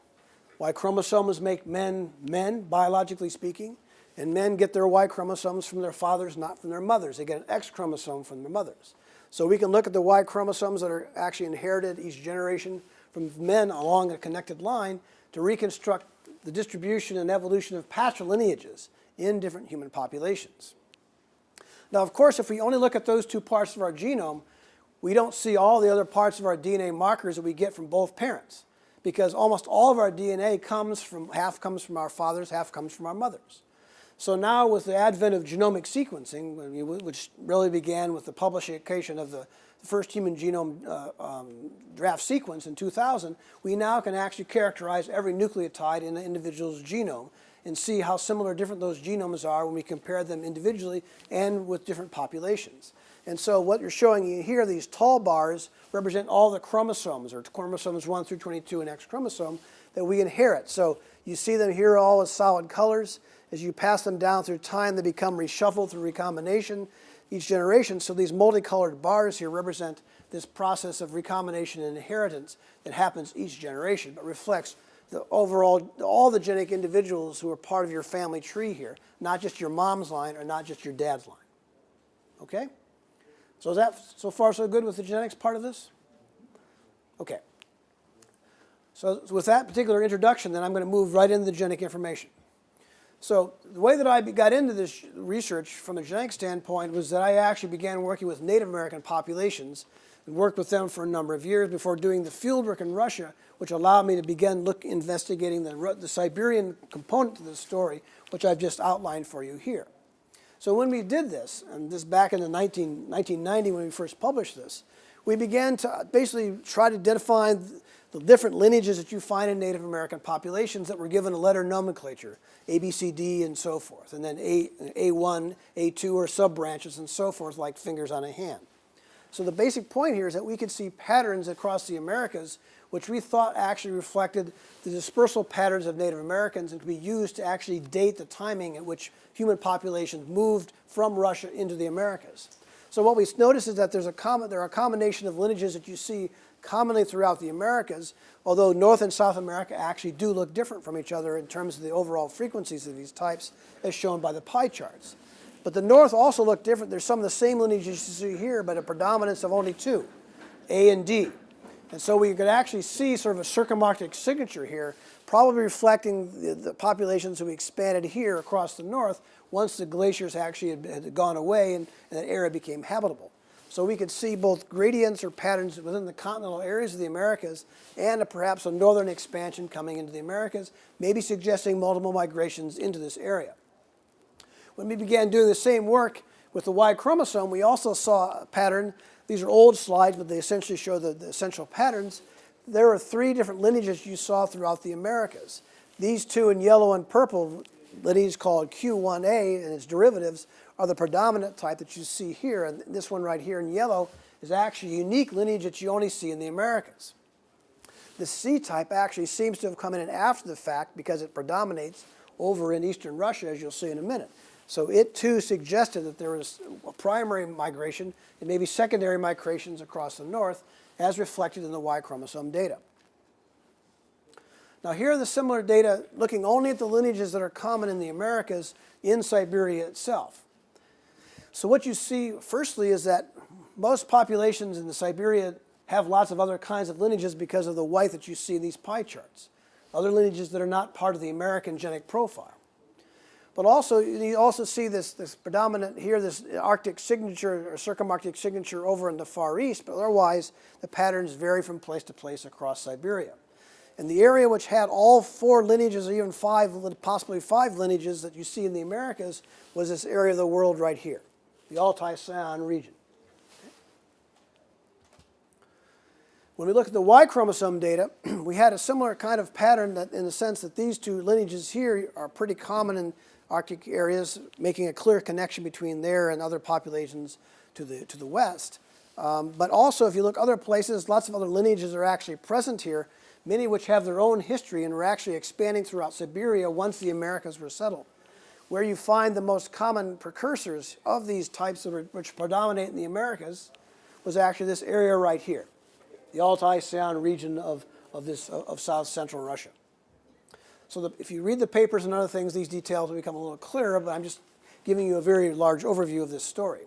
Y chromosomes make men men, biologically speaking, and men get their Y chromosomes from their fathers, not from their mothers. They get an X chromosome from their mothers. So we can look at the Y chromosomes that are actually inherited each generation from men along a connected line to reconstruct the distribution and evolution of patrilineages in different human populations. Now, of course, if we only look at those 2 parts of our genome, we don't see all the other parts of our DNA markers that we get from both parents, because almost all of our DNA half comes from our fathers, half comes from our mothers. So now with the advent of genomic sequencing, which really began with the publication of the first human genome draft sequence in 2000, we now can actually characterize every nucleotide in an individual's genome and see how similar different those genomes are when we compare them individually and with different populations. And so what you're showing you here, these tall bars, represent all the chromosomes, or chromosomes 1 through 22 in X chromosome, that we inherit. So you see them here all as solid colors. As you pass them down through time, they become reshuffled through recombination each generation. So these multicolored bars here represent this process of recombination and inheritance that happens each generation, but reflects the overall, all the genetic individuals who are part of your family tree here, not just your mom's line or not just your dad's line. Okay? So is that so far so good with the genetics part of this? Okay. So with that particular introduction, then I'm going to move right into the genetic information. So the way that I got into this research from a genetic standpoint was that I actually began working with Native American populations and worked with them for a number of years before doing the fieldwork in Russia, which allowed me to begin investigating the Siberian component to this story, which I've just outlined for you here. So when we did this, and this back in the 1990 when we first published this, we began to basically try to identify the different lineages that you find in Native American populations that were given a letter nomenclature, A, B, C, D, and so forth, and then A1, A2, or sub-branches and so forth, like fingers on a hand. So the basic point here is that we could see patterns across the Americas which we thought actually reflected the dispersal patterns of Native Americans and could be used to actually date the timing at which human populations moved from Russia into the Americas. So what we notice is that there are a combination of lineages that you see commonly throughout the Americas, although North and South America actually do look different from each other in terms of the overall frequencies of these types, as shown by the pie charts. But the North also look different. There's some of the same lineages you see here, but a predominance of only 2, A and D. And so we could actually see sort of a circumarctic signature here, probably reflecting the populations who expanded here across the north once the glaciers actually had gone away and that area became habitable. So we could see both gradients or patterns within the continental areas of the Americas and perhaps a northern expansion coming into the Americas, maybe suggesting multiple migrations into this area. When we began doing the same work with the Y chromosome, we also saw a pattern. These are old slides, but they essentially show the essential patterns. There are 3 different lineages you saw throughout the Americas. These 2 in yellow and purple, lineage called Q1A and its derivatives, are the predominant type that you see here. And this one right here in yellow is actually a unique lineage that you only see in the Americas. The C type actually seems to have come in after the fact because it predominates over in eastern Russia, as you'll see in a minute. So it too suggested that there was a primary migration and maybe secondary migrations across the north, as reflected in the Y chromosome data. Now here are the similar data looking only at the lineages that are common in the Americas in Siberia itself. So what you see firstly is that most populations in the Siberia have lots of other kinds of lineages because of the white that you see in these pie charts. Other lineages that are not part of the American genetic profile. But also, you also see this predominant here, this Arctic signature or circumarctic signature over in the Far East, but otherwise the patterns vary from place to place across Siberia. And the area which had all 4 lineages or even 5, possibly 5 lineages that you see in the Americas was this area of the world right here, the Altai region. When we look at the Y chromosome data, we had a similar kind of pattern that in the sense that these 2 lineages here are pretty common in Arctic areas, making a clear connection between there and other populations to the west. But also, if you look other places, lots of other lineages are actually present here, many which have their own history and were actually expanding throughout Siberia once the Americas were settled. Where you find the most common precursors of these types which predominate in the Americas was actually this area right here, the Altai region of South Central Russia. So if you read the papers and other things, these details will become a little clearer, but I'm just giving you a very large overview of this story.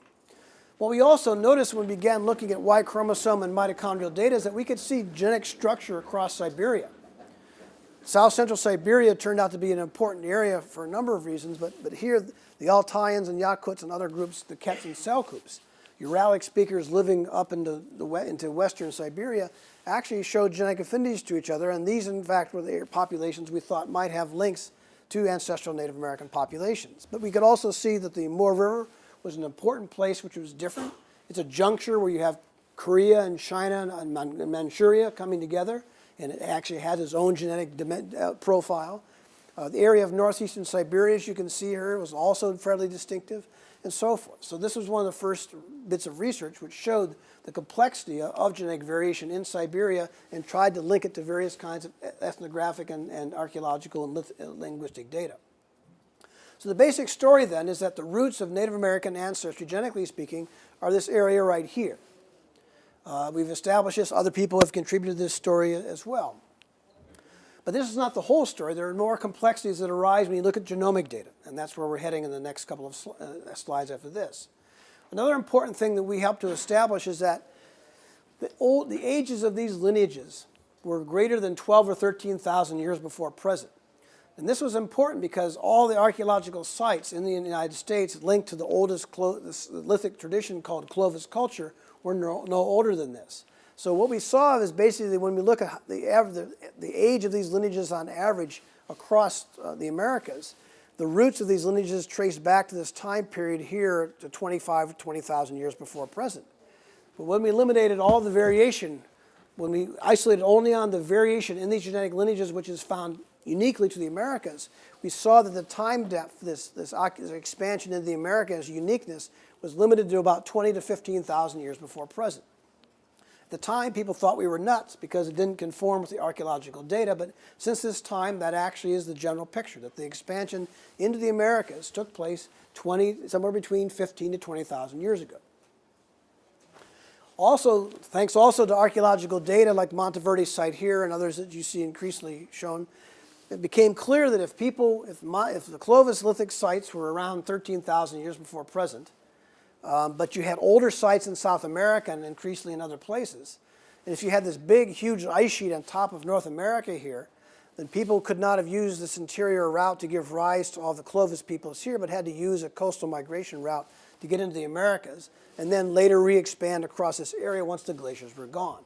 What we also noticed when we began looking at Y chromosome and mitochondrial data is that we could see genetic structure across Siberia. South Central Siberia turned out to be an important area for a number of reasons, but here the Altaians and Yakuts and other groups, the Kets and Selkups, Uralic speakers living up into western Siberia, actually showed genetic affinities to each other, and these, in fact, were the populations we thought might have links to ancestral Native American populations. But we could also see that the Amur River was an important place which was different. It's a juncture where you have Korea and China and Manchuria coming together, and it actually has its own genetic profile. The area of northeastern Siberia, as you can see here, was also fairly distinctive, and so forth. So this was one of the first bits of research which showed the complexity of genetic variation in Siberia and tried to link it to various kinds of ethnographic and archaeological and linguistic data. So the basic story then is that the roots of Native American ancestry, genetically speaking, are this area right here. We've established this. Other people have contributed to this story as well. But this is not the whole story. There are more complexities that arise when you look at genomic data, and that's where we're heading in the next couple of slides after this. Another important thing that we help to establish is that the ages of these lineages were greater than 12 or 13,000 years before present. And this was important because all the archaeological sites in the United States linked to the oldest lithic tradition called Clovis culture were no older than this. So what we saw is basically when we look at the age of these lineages on average across the Americas, the roots of these lineages trace back to this time period here to 25 or 20,000 years before present. But when we eliminated all the variation, when we isolated only on the variation in these genetic lineages, which is found uniquely to the Americas, we saw that the time depth, this expansion into the Americas uniqueness, was limited to about 20 to 15,000 years before present. At the time, people thought we were nuts because it didn't conform with the archaeological data, but since this time, that actually is the general picture, that the expansion into the Americas took place somewhere between 15 to 20,000 years ago. Also, thanks also to archaeological data like Monteverde's site here and others that you see increasingly shown, it became clear that if the Clovis lithic sites were around 13,000 years before present, but you had older sites in South America and increasingly in other places, and if you had this big, huge ice sheet on top of North America here, then people could not have used this interior route to give rise to all the Clovis peoples here, but had to use a coastal migration route to get into the Americas, and then later re-expand across this area once the glaciers were gone.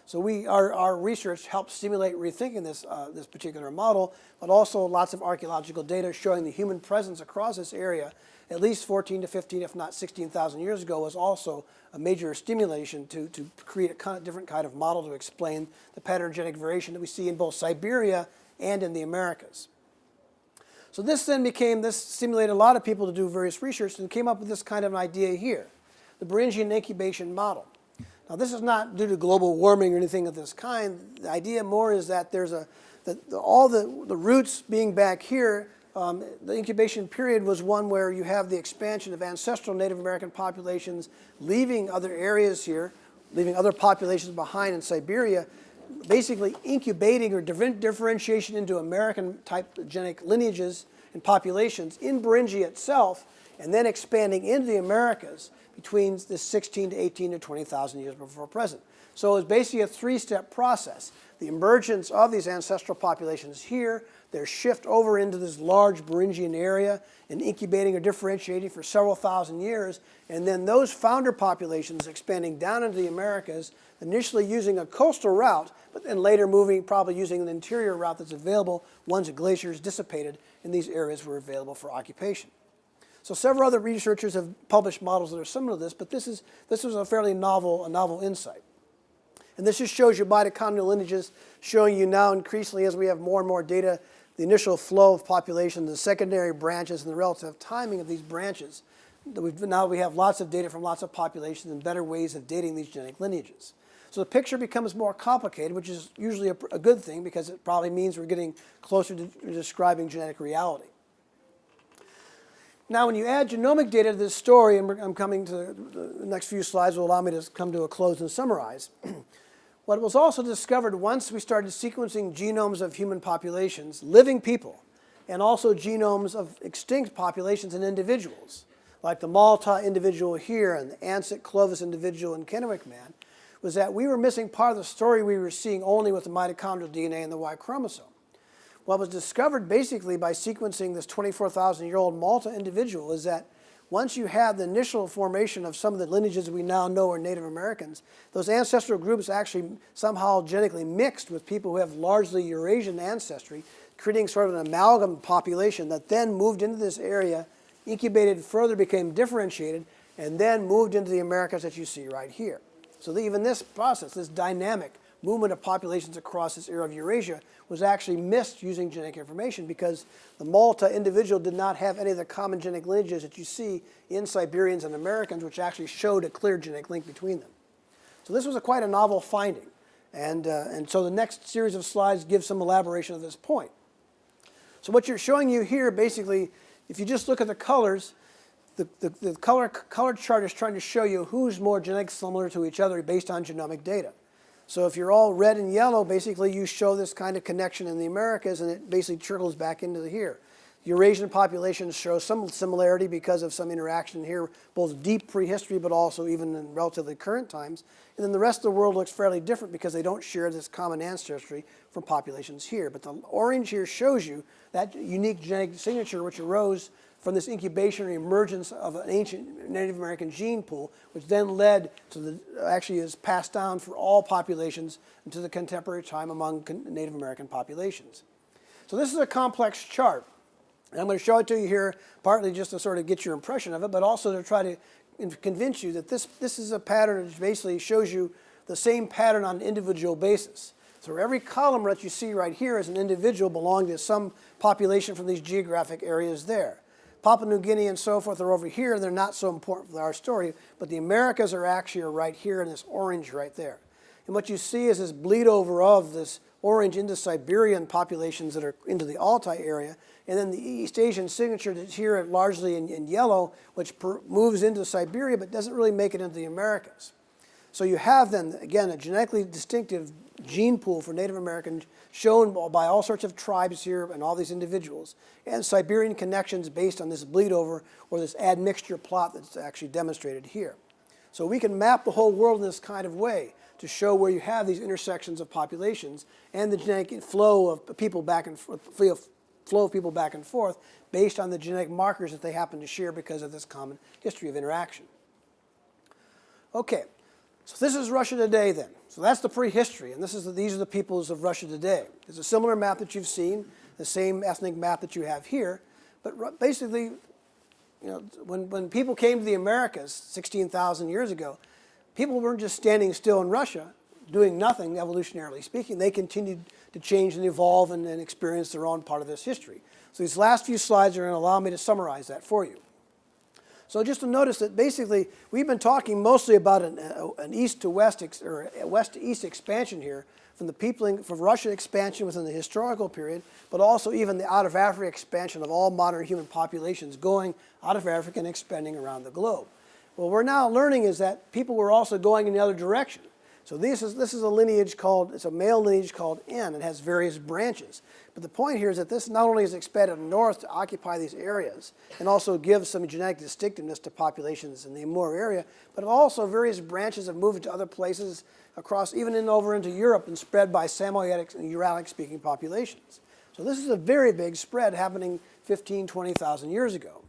So our research helped stimulate rethinking this particular model, but also lots of archaeological data showing the human presence across this area at least 14 to 15, if not 16,000 years ago, was also a major stimulation to create a different kind of model to explain the pattern of genetic variation that we see in both Siberia and in the Americas. So this stimulated a lot of people to do various research and came up with this kind of an idea here, the Beringian incubation model. Now this is not due to global warming or anything of this kind. The idea more is that there's all the roots being back here, the incubation period was one where you have the expansion of ancestral Native American populations leaving other areas here, leaving other populations behind in Siberia, basically incubating or differentiation into American-type genetic lineages and populations in Beringia itself, and then expanding into the Americas between the 16 to 18 to 20,000 years before present. So it's basically a three-step process. The emergence of these ancestral populations here, their shift over into this large Beringian area and incubating or differentiating for several thousand years, and then those founder populations expanding down into the Americas, initially using a coastal route, but then later moving, probably using an interior route that's available once the glaciers dissipated and these areas were available for occupation. So several other researchers have published models that are similar to this, but this was a fairly novel insight. And this just shows you mitochondrial lineages, showing you now increasingly as we have more and more data, the initial flow of population, the secondary branches, and the relative timing of these branches. Now we have lots of data from lots of populations and better ways of dating these genetic lineages. So the picture becomes more complicated, which is usually a good thing because it probably means we're getting closer to describing genetic reality. Now, when you add genomic data to this story, and I'm coming to the next few slides will allow me to come to a close and summarize. What was also discovered once we started sequencing genomes of human populations, living people, and also genomes of extinct populations and individuals, like the Malta individual here and the Ansic Clovis individual in Kennewick Man, was that we were missing part of the story we were seeing only with the mitochondrial DNA and the Y chromosome. What was discovered basically by sequencing this 24,000-year-old Malta individual is that once you have the initial formation of some of the lineages we now know are Native Americans, those ancestral groups actually somehow genetically mixed with people who have largely Eurasian ancestry, creating sort of an amalgam population that then moved into this area, incubated further, became differentiated, and then moved into the Americas that you see right here. So even this process, this dynamic movement of populations across this area of Eurasia was actually missed using genetic information because the Malta individual did not have any of the common genetic lineages that you see in Siberians and Americans, which actually showed a clear genetic link between them. So this was quite a novel finding. And so the next series of slides gives some elaboration of this point. So what you're showing you here, basically, if you just look at the colors, the color chart is trying to show you who's more genetically similar to each other based on genomic data. So if you're all red and yellow, basically you show this kind of connection in the Americas, and it basically trickles back into here. Eurasian populations show some similarity because of some interaction here, both deep prehistory but also even in relatively current times. And then the rest of the world looks fairly different because they don't share this common ancestry from populations here. But the orange here shows you that unique genetic signature which arose from this incubation or emergence of an ancient Native American gene pool, which then led to actually is passed down for all populations into the contemporary time among Native American populations. So this is a complex chart. And I'm going to show it to you here, partly just to sort of get your impression of it, but also to try to convince you that this is a pattern which basically shows you the same pattern on an individual basis. So every column that you see right here is an individual belonging to some population from these geographic areas there. Papua New Guinea and so forth are over here, and they're not so important for our story, but the Americas are actually right here in this orange right there. And what you see is this bleed over of this orange into Siberian populations that are into the Altai area, and then the East Asian signature that's here largely in yellow, which moves into Siberia but doesn't really make it into the Americas. So you have then, again, a genetically distinctive gene pool for Native Americans shown by all sorts of tribes here and all these individuals, and Siberian connections based on this bleed over or this admixture plot that's actually demonstrated here. So we can map the whole world in this kind of way to show where you have these intersections of populations and the genetic flow of people back and forth, flow of people back and forth based on the genetic markers that they happen to share because of this common history of interaction. Okay, so this is Russia today then. So that's the prehistory, and these are the peoples of Russia today. It's a similar map that you've seen, the same ethnic map that you have here, but basically, you know, when people came to the Americas 16,000 years ago, people weren't just standing still in Russia doing nothing, evolutionarily speaking. They continued to change and evolve and experience their own part of this history. So these last few slides are going to allow me to summarize that for you. So just to notice that basically we've been talking mostly about an east to west or west to east expansion here from Russian expansion within the historical period, but also even the out of Africa expansion of all modern human populations going out of Africa and expanding around the globe. What we're now learning is that people were also going in the other direction. So this is a lineage called, it's a male lineage called N. It has various branches. But the point here is that this not only has expanded north to occupy these areas and also give some genetic distinctiveness to populations in the Amur area, but also various branches have moved to other places across, even over into Europe and spread by Samoyedic and Uralic-speaking populations. So this is a very big spread happening 15, 20,000 years ago.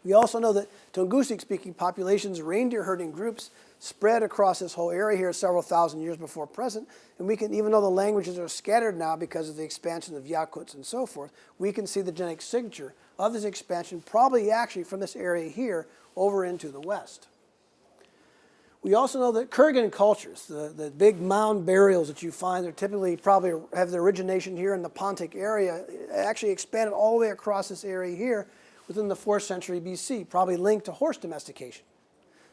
We also know that Tungusic-speaking populations, reindeer herding groups, spread across this whole area here several thousand years before present. And we can, even though the languages are scattered now because of the expansion of Yakuts and so forth, we can see the genetic signature of this expansion probably actually from this area here over into the west. We also know that Kurgan cultures, the big mound burials that you find, they're typically probably have their origination here in the Pontic area, actually expanded all the way across this area here within the 4th century BC, probably linked to horse domestication.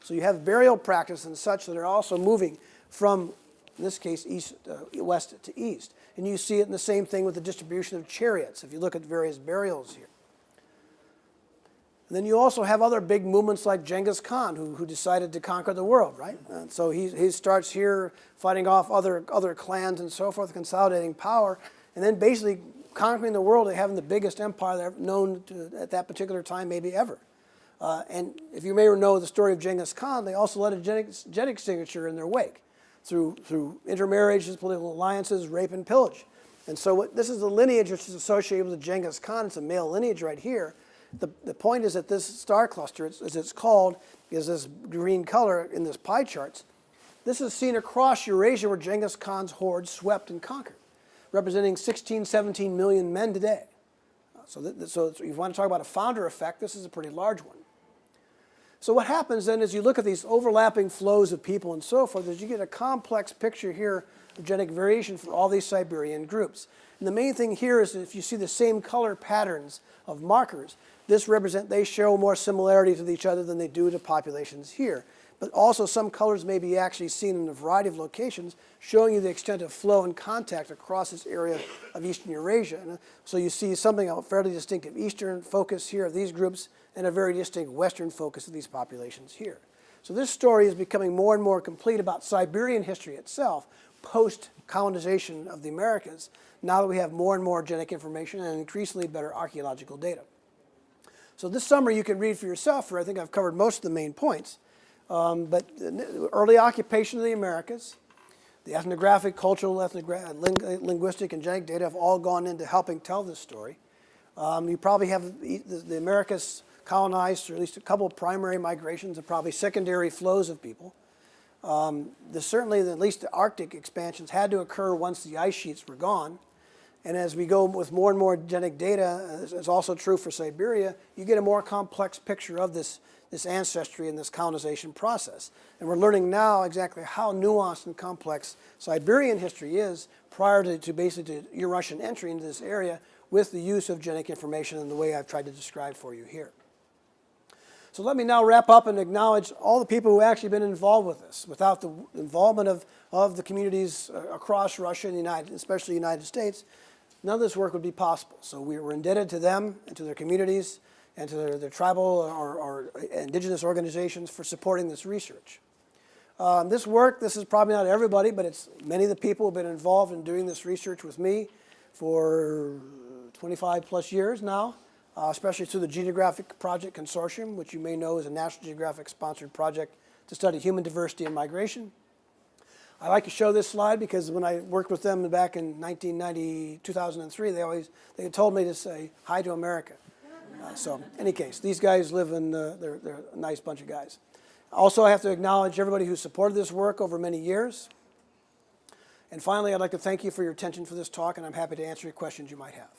So you have burial practice and such that are also moving from, in this case, west to east. And you see it in the same thing with the distribution of chariots, if you look at various burials here. And then you also have other big movements like Genghis Khan, who decided to conquer the world, right? And so he starts here fighting off other clans and so forth, consolidating power, and then basically conquering the world and having the biggest empire ever known to, at that particular time, maybe ever. And if you may know the story of Genghis Khan, they also led a genetic signature in their wake through intermarriages, political alliances, rape, and pillage. And so this is the lineage which is associated with Genghis Khan. It's a male lineage right here. The point is that this star cluster, as it's called, is this green color in this pie charts. This is seen across Eurasia where Genghis Khan's hordes swept and conquered, representing 16, 17 million men today. So if you want to talk about a founder effect, this is a pretty large one. So what happens then is you look at these overlapping flows of people and so forth, is you get a complex picture here of genetic variation for all these Siberian groups. And the main thing here is that if you see the same color patterns of markers, they show more similarities with each other than they do to populations here. But also some colors may be actually seen in a variety of locations, showing you the extent of flow and contact across this area of eastern Eurasia. And so you see something of a fairly distinctive eastern focus here of these groups and a very distinct western focus of these populations here. So this story is becoming more and more complete about Siberian history itself, post-colonization of the Americas, now that we have more and more genetic information and increasingly better archaeological data. So this summary you can read for yourself, for I think I've covered most of the main points. But early occupation of the Americas, the ethnographic, cultural, linguistic, and genetic data have all gone into helping tell this story. You probably have the Americas colonized through at least a couple of primary migrations and probably secondary flows of people. Certainly, at least the Arctic expansions had to occur once the ice sheets were gone. And as we go with more and more genetic data, it's also true for Siberia, you get a more complex picture of this ancestry and this colonization process. And we're learning now exactly how nuanced and complex Siberian history is prior to basically Eurasian entry into this area with the use of genetic information in the way I've tried to describe for you here. So let me now wrap up and acknowledge all the people who have actually been involved with this. Without the involvement of the communities across Russia and especially the United States, none of this work would be possible. So we're indebted to them and to their communities and to their tribal or indigenous organizations for supporting this research. This is probably not everybody, but it's many of the people who have been involved in doing this research with me for 25 plus years now, especially through the Geographic Project Consortium, which you may know is a National Geographic sponsored project to study human diversity and migration. I like to show this slide because when I worked with them back in 1990, 2003, they had told me to say hi to America. So in any case, these guys live in, they're a nice bunch of guys. Also, I have to acknowledge everybody who supported this work over many years. And finally, I'd like to thank you for your attention for this talk, and I'm happy to answer any questions you might have.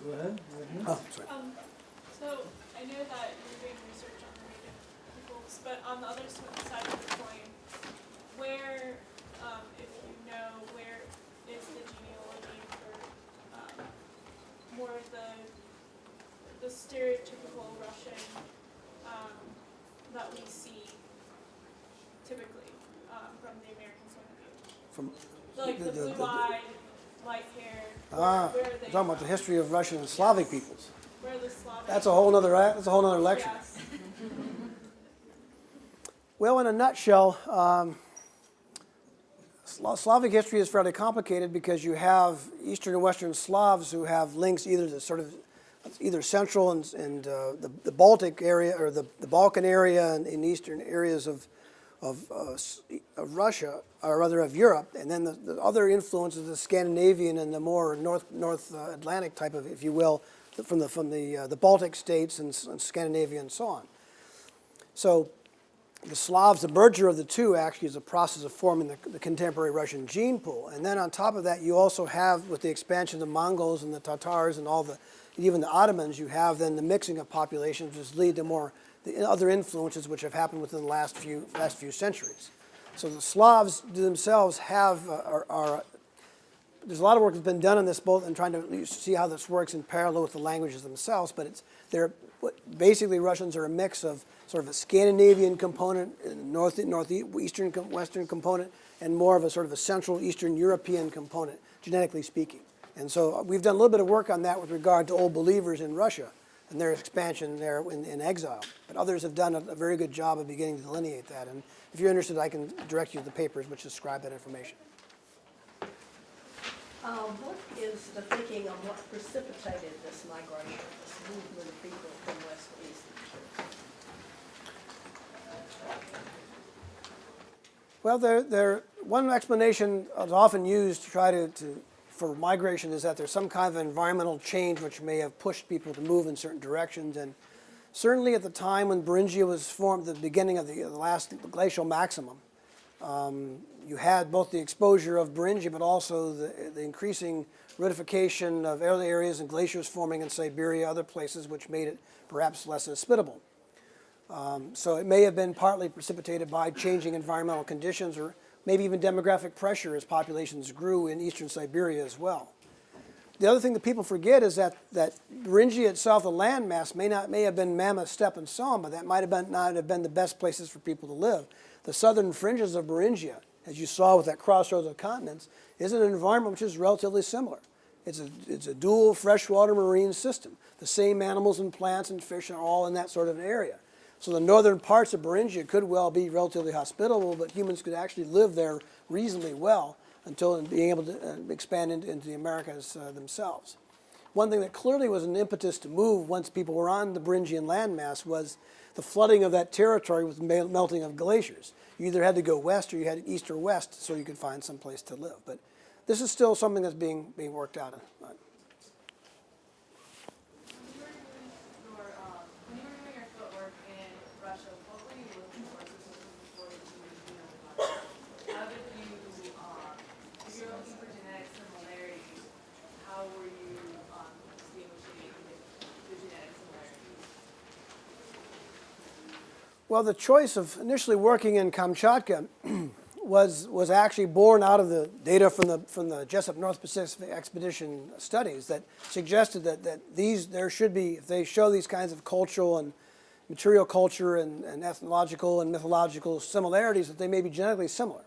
Go ahead. Oh, sorry. So I know that you're doing research on the native peoples, but on the other side of the coin, where, if you know, where is the genealogy for more of the stereotypical Russian that we see typically from the American point of view? Like the blue-eyed, light-haired. Ah, where we're they talking about the history of Russian and Slavic peoples. Where the Slavic. That's a whole other lecture. Yes. Well, in a nutshell, Slavic history is fairly complicated because you have Eastern and Western Slavs who have links either to sort of either Central and the Baltic area or the Balkan area and in eastern areas of Russia, or rather of Europe, and then the other influences, the Scandinavian and the more North Atlantic type of, if you will, from the Baltic states and Scandinavia and so on. So the Slavs, the merger of the two actually is a process of forming the contemporary Russian gene pool. And then on top of that, you also have, with the expansion of the Mongols and the Tatars and even the Ottomans, you have then the mixing of populations, which lead to the other influences which have happened within the last few centuries. So the Slavs themselves there's a lot of work that's been done on this, both in trying to see how this works in parallel with the languages themselves, but basically Russians are a mix of sort of a Scandinavian component, northeastern, western component, and more of a sort of a Central Eastern European component, genetically speaking. And so we've done a little bit of work on that with regard to old believers in Russia and their expansion there in exile. But others have done a very good job of beginning to delineate that. And if you're interested, I can direct you to the papers which describe that information. What is the thinking on what precipitated this migration, this movement of people from west to east? Well, one explanation is often used to try for migration is that there's some kind of environmental change which may have pushed people to move in certain directions. And certainly at the time when Beringia was formed, the beginning of the last glacial maximum, you had both the exposure of Beringia, but also the increasing ridification of early areas and glaciers forming in Siberia, other places, which made it perhaps less hospitable. So it may have been partly precipitated by changing environmental conditions or maybe even demographic pressure as populations grew in eastern Siberia as well. The other thing that people forget is that Beringia itself, the landmass, may have been Mammoth Steppe and so on, but that might have not have been the best places for people to live. The southern fringes of Beringia, as you saw with that Crossroads of Continents, is an environment which is relatively similar. It's a dual freshwater marine system. The same animals and plants and fish are all in that sort of an area. So the northern parts of Beringia could well be relatively hospitable, but humans could actually live there reasonably well until being able to expand into the Americas themselves. One thing that clearly was an impetus to move once people were on the Beringian landmass was the flooding of that territory with melting of glaciers. You either had to go west or you had east or west so you could find some place to live. But this is still something that's being worked out. When you were doing your footwork in Russia, what were you looking for specifically for the genome project? How did you, if you're looking for genetic similarities, how were you distinguishing the genetic similarities? Well, the choice of initially working in Kamchatka was actually born out of the data from the Jessup North Pacific Expedition studies that suggested that there should be, if they show these kinds of cultural and material culture and ethnological and mythological similarities, that they may be genetically similar.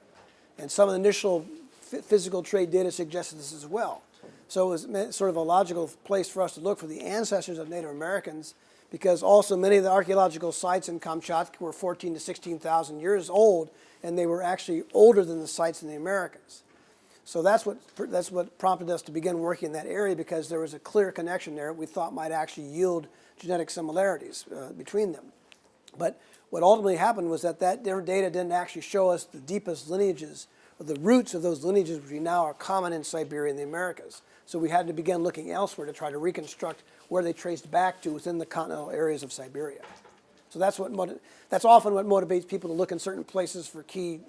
And some of the initial physical trade data suggested this as well. So it was sort of a logical place for us to look for the ancestors of Native Americans, because also many of the archaeological sites in Kamchatka were 14,000 to 16,000 years old, and they were actually older than the sites in the Americas. So that's what prompted us to begin working in that area, because there was a clear connection there we thought might actually yield genetic similarities between them. But what ultimately happened was that their data didn't actually show us the deepest lineages, or the roots of those lineages which now are common in Siberia and the Americas. So we had to begin looking elsewhere to try to reconstruct where they traced back to within the continental areas of Siberia. So that's often what motivates people to look in certain places for key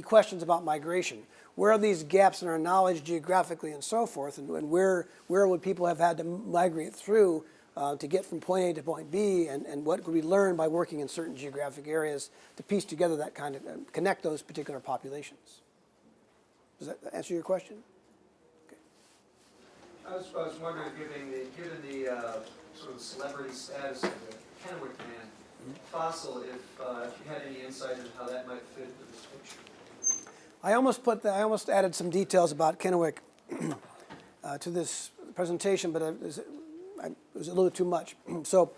questions about migration. Where are these gaps in our knowledge geographically and so forth, and where would people have had to migrate through to get from point A to point B, and what could we learn by working in certain geographic areas to piece together that kind of, connect those particular populations. Does that answer your question? Okay. I was wondering, given the sort of celebrity status of the Kennewick man fossil, if you had any insight into how that might fit into this picture. I almost added some details about Kennewick to this presentation, but it was a little too much. So,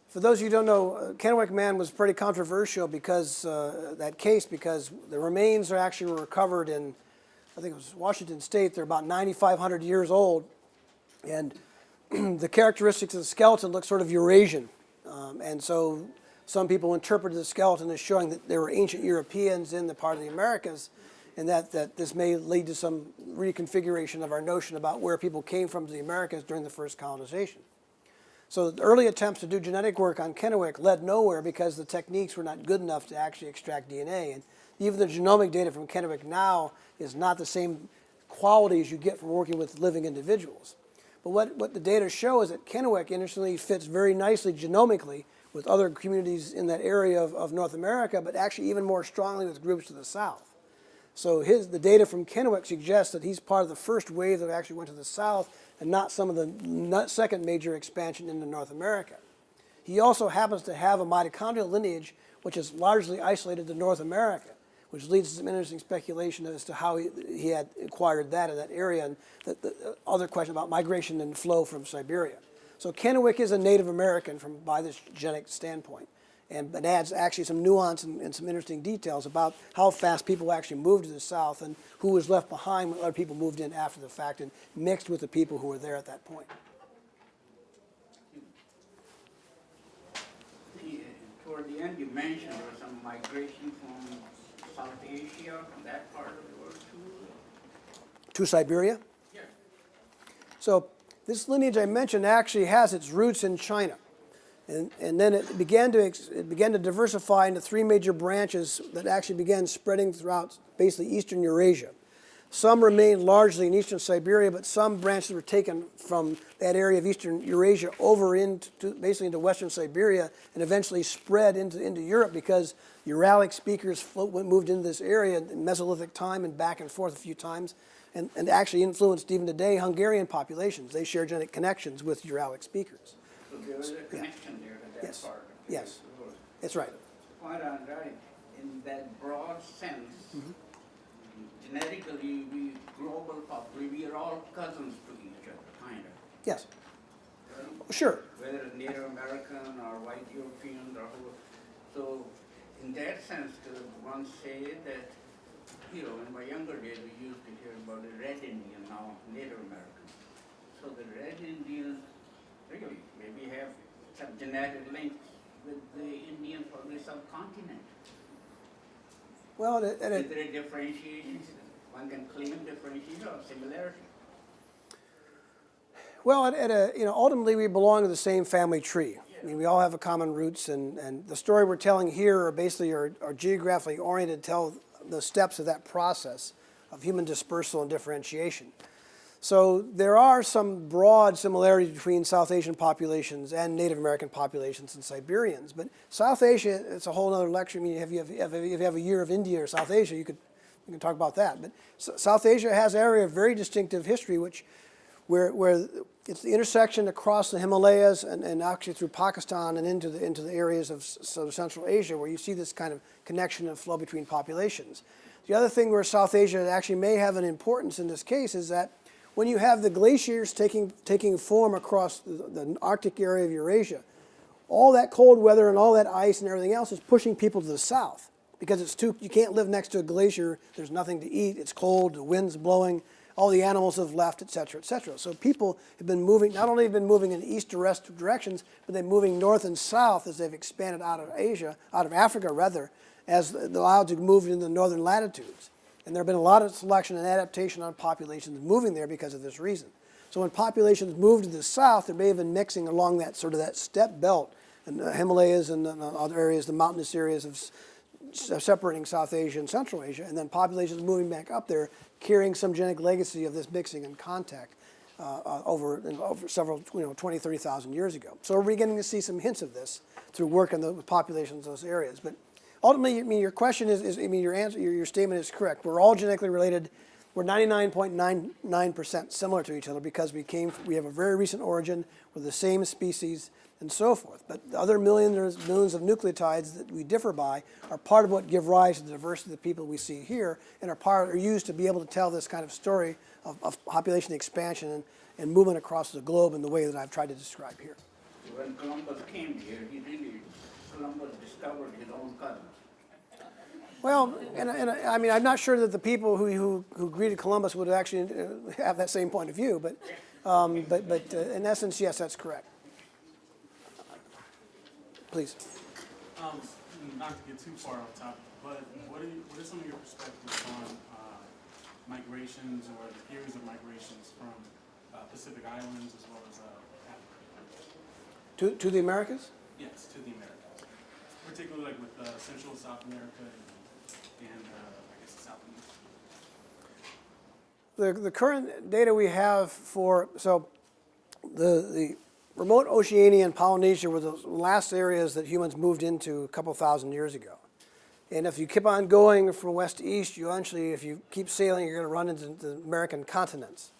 for those of you who don't know, Kennewick Man was pretty controversial because that case, because the remains are actually recovered in, I think it was Washington State. They're about 9,500 years old, and the characteristics of the skeleton look sort of Eurasian, and so some people interpreted the skeleton as showing that there were ancient Europeans in the part of the Americas, and that this may lead to some reconfiguration of our notion about where people came from to the Americas during the first colonization. So the early attempts to do genetic work on Kennewick led nowhere because the techniques were not good enough to actually extract DNA. And even the genomic data from Kennewick now is not the same quality as you get from working with living individuals. But what the data show is that Kennewick interestingly fits very nicely genomically with other communities in that area of North America, but actually even more strongly with groups to the south. So the data from Kennewick suggests that he's part of the first wave that actually went to the south and not some of the second major expansion into North America. He also happens to have a mitochondrial lineage which is largely isolated to North America, which leads to some interesting speculation as to how he had acquired that in that area, and the other question about migration and flow from Siberia. So Kennewick is a Native American by this genetic standpoint. And it adds actually some nuance and some interesting details about how fast people actually moved to the south and who was left behind when other people moved in after the fact and mixed with the people who were there at that point. Toward the end, you mentioned there was some migration from South Asia, from that part of the world To Siberia? Yeah. So this lineage I mentioned actually has its roots in China. And then it began to diversify into three major branches that actually began spreading throughout basically eastern Eurasia. Some remained largely in eastern Siberia, but some branches were taken from that area of eastern Eurasia over basically into western Siberia and eventually spread into Europe because Uralic speakers moved into this area in Mesolithic time and back and forth a few times and actually influenced even today Hungarian populations. They share genetic connections with Uralic speakers. So there was a connection there to that Yes. part. Yes. That's right. Quite all right. In that broad sense, genetically, we global population, we are all cousins to each other, kind of. Yes. Right? Sure. Whether it's Native American or white Europeans or who. So, in that sense, one say that, in my younger days, we used to hear about the Red Indian, now Native American. So the Red Indians really maybe have some genetic links with the Indians from the subcontinent. Well, Is there a differentiation? One can claim differentiation or similarity. well, ultimately we belong to the same family tree. I mean, we all have a common roots, and the story we're telling here are basically are geographically oriented to tell the steps of that process of human dispersal and differentiation. So there are some broad similarities between South Asian populations and Native American populations and Siberians. But South Asia, it's a whole other lecture. I mean, if you have a year of India or South Asia, you can talk about that. But South Asia has an area of very distinctive history, where it's the intersection across the Himalayas and actually through Pakistan and into the areas of Central Asia, where you see this kind of connection and flow between populations. The other thing where South Asia actually may have an importance in this case is that when you have the glaciers taking form across the Arctic area of Eurasia, all that cold weather and all that ice and everything else is pushing people to the south because you can't live next to a glacier, there's nothing to eat, it's cold, the wind's blowing, all the animals have left, et cetera, et cetera. So people have been moving, not only have been moving in east to west directions, but they're moving north and south as they've expanded out of Africa rather, as the allowed to move into the northern latitudes. And there have been a lot of selection and adaptation on populations moving there because of this reason. So when populations move to the south, there may have been mixing along that steppe belt, and the Himalayas and other areas, the mountainous areas of separating South Asia and Central Asia, and then populations moving back up there, carrying some genetic legacy of this mixing and contact over several, 20, 30,000 years ago. So we're beginning to see some hints of this through work in the populations of those areas. But ultimately, I mean, your question your statement is correct. We're all genetically related. We're 99.99% similar to each other because we have a very recent origin. We're the same species, and so forth. But the other millions of nucleotides that we differ by are part of what give rise to the diversity of the people we see here, and are used to be able to tell this kind of story of population expansion and movement across the globe in the way that I've tried to describe here. When Columbus came here, Columbus discovered his own cousins. Well, and I mean, I'm not sure that the people who greeted Columbus would actually have that same point of view, but in essence, yes, that's correct. Please. Not to get too far off topic, but what are some of your perspectives on migrations or the theories of migrations from Pacific Islands as well as Africa? To the Americas? Yes, to the Americas, particularly like with Central and South America and I guess South America. The current data we have for, so the remote Oceania and Polynesia were the last areas that humans moved into a couple thousand years ago. And if you keep on going from west to east, you eventually, if you keep sailing, you're going to run into the American continents.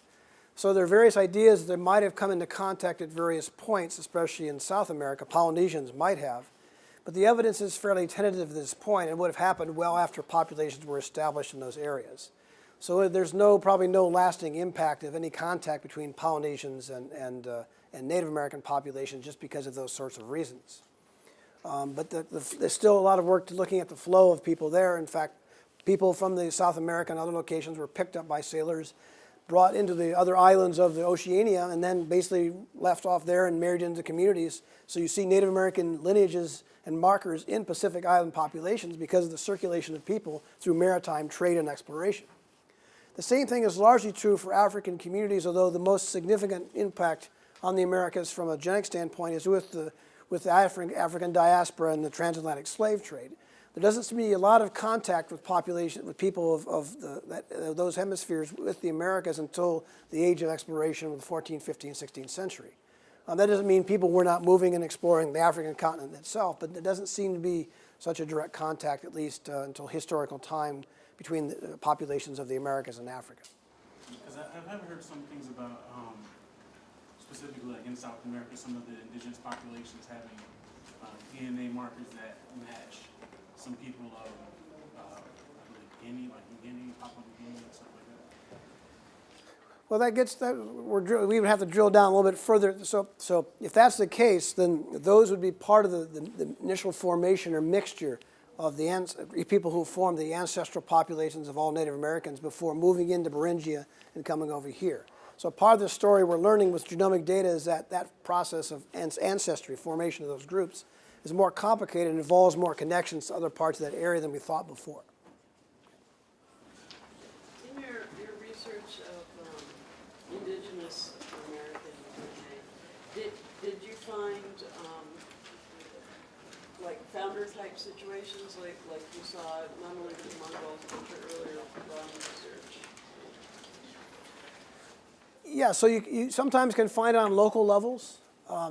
So there are various ideas that might have come into contact at various points, especially in South America. Polynesians might have. But the evidence is fairly tentative at this point and would have happened well after populations were established in those areas. So there's probably no lasting impact of any contact between Polynesians and Native American populations just because of those sorts of reasons. But there's still a lot of work looking at the flow of people there. In fact, people from the South America and other locations were picked up by sailors, brought into the other islands of the Oceania, and then basically left off there and married into communities. So you see Native American lineages and markers in Pacific Island populations because of the circulation of people through maritime trade and exploration. The same thing is largely true for African communities, although the most significant impact on the Americas from a genetic standpoint is with the African diaspora and the transatlantic slave trade. There doesn't seem to be a lot of contact with people of those hemispheres with the Americas until the age of exploration of the 14th, 15th, 16th century. That doesn't mean people were not moving and exploring the African continent itself, but there doesn't seem to be such a direct contact, at least until historical time, between the populations of the Americas and Africa. Because I've heard some things about, specifically like in South America, some of the indigenous populations having DNA markers that match some people of Guinea, like New Guinea, Papua New Guinea, and stuff like that. Well, we would have to drill down a little bit further. So if that's the case, then those would be part of the initial formation or mixture of the people who formed the ancestral populations of all Native Americans before moving into Beringia and coming over here. So part of the story we're learning with genomic data is that process of ancestry, formation of those groups, is more complicated and involves more connections to other parts of that area than we thought before. In your research of indigenous American DNA, did you find like founder type situations like you saw not only with the Mongols but your earlier research? Yeah, so you sometimes can find it on local levels.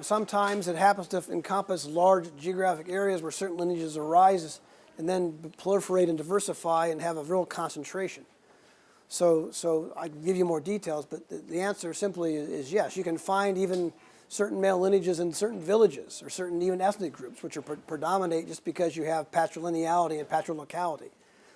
Sometimes it happens to encompass large geographic areas where certain lineages arise and then proliferate and diversify and have a real concentration. So I can give you more details, but the answer simply is yes. You can find even certain male lineages in certain villages or certain even ethnic groups which are predominate just because you have patrilineality and patrilocality.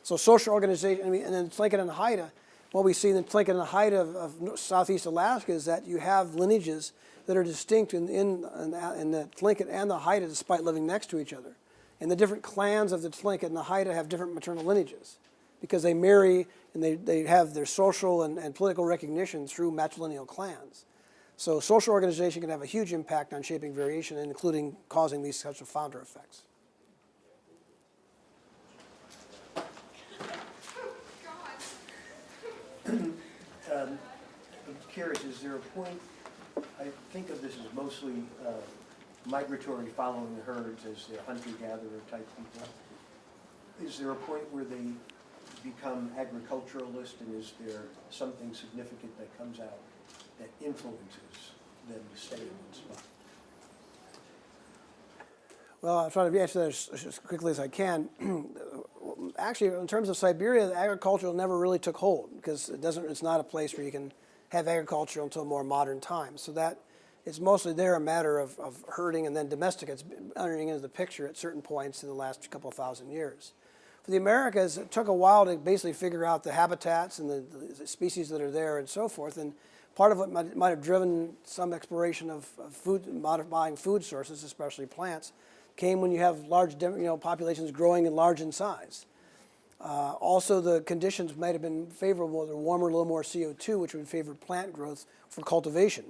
So social organization, and then Tlingit and Haida, what we see in the Tlingit and Haida of southeast Alaska is that you have lineages that are distinct in the Tlingit and the Haida despite living next to each other. And the different clans of the Tlingit and the Haida have different maternal lineages because they marry and they have their social and political recognition through matrilineal clans. So social organization can have a huge impact on shaping variation, including causing these types of founder effects. I'm curious, is there a point, I think of this as mostly migratory following the herds as the hunter-gatherer type people. Is there a point where they become agriculturalist, and is there something significant that comes out that influences them to stay in one spot? Well, I'll try to answer that as quickly as I can. Actually, in terms of Siberia, the agriculture never really took hold because it's not a place where you can have agriculture until more modern times. So that It's mostly there a matter of herding and then domestic. It's entering into the picture at certain points in the last couple of thousand years. For the Americas, it took a while to basically figure out the habitats and the species that are there and so forth. And part of what might have driven some exploration of food, modifying food sources, especially plants, came when you have large populations growing and large in size. Also, the conditions might have been favorable. They're warmer, a little more CO2, which would favor plant growth for cultivation.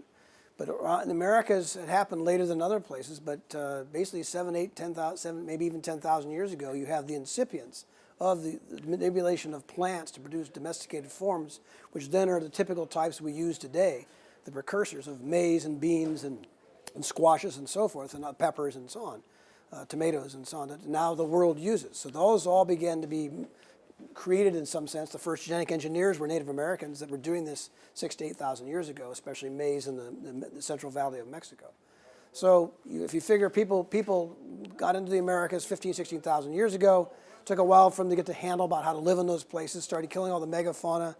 But in the Americas, it happened later than other places, but basically 7, 8, 10,000, maybe even 10,000 years ago, you have the incipients of the manipulation of plants to produce domesticated forms, which then are the typical types we use today, the precursors of maize and beans and squashes and so forth, and peppers and so on, tomatoes and so on, that now the world uses. So those all began to be created in some sense. The first genetic engineers were Native Americans that were doing this 6,000 to 8,000 years ago, especially maize in the Central Valley of Mexico. So if you figure people got into the Americas 15,000, 16,000 years ago, took a while for them to get the handle about how to live in those places, started killing all the megafauna,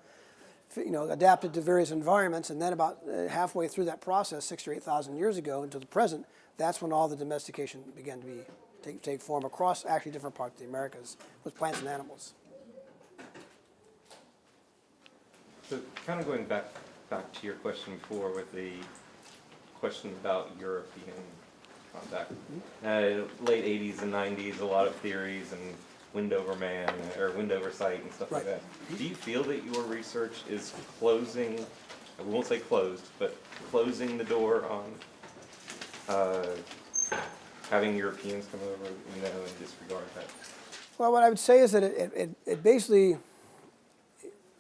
adapted to various environments, and then about halfway through that process, 6,000 to 8,000 years ago into the present, that's when all the domestication began to take form across actually different parts of the Americas with plants and animals. So kind of going back to your question before with the question about European contact. Late 80s and 90s, a lot of theories and wind over man or wind over sight and stuff like that. Do you feel that your research is closing, I won't say closed, but closing the door on having Europeans come over, and disregard that? Well, what I would say is that it basically,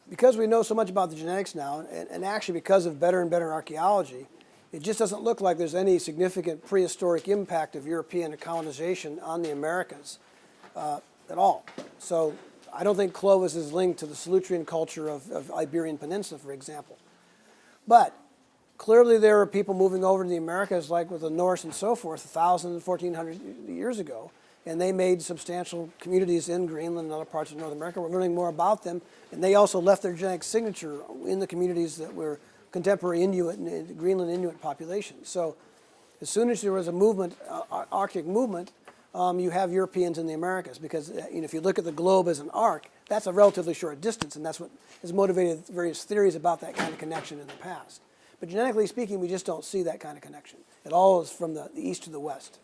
because we know so much about the genetics now, and actually because of better and better archaeology, it just doesn't look like there's any significant prehistoric impact of European colonization on the Americas at all. So I don't think Clovis is linked to the Solutrean culture of Iberian Peninsula, for example. But clearly there are people moving over to the Americas, like with the Norse and so forth, 1,000, 1,400 years ago, and they made substantial communities in Greenland and other parts of North America. We're learning more about them, and they also left their genetic signature in the communities that were contemporary Inuit and Greenland Inuit populations. So as soon as there was a movement, Arctic movement, you have Europeans in the Americas, because if you look at the globe as an arc, that's a relatively short distance, and that's what has motivated various theories about that kind of connection in the past. But genetically speaking, we just don't see that kind of connection. It all is from the east to the west.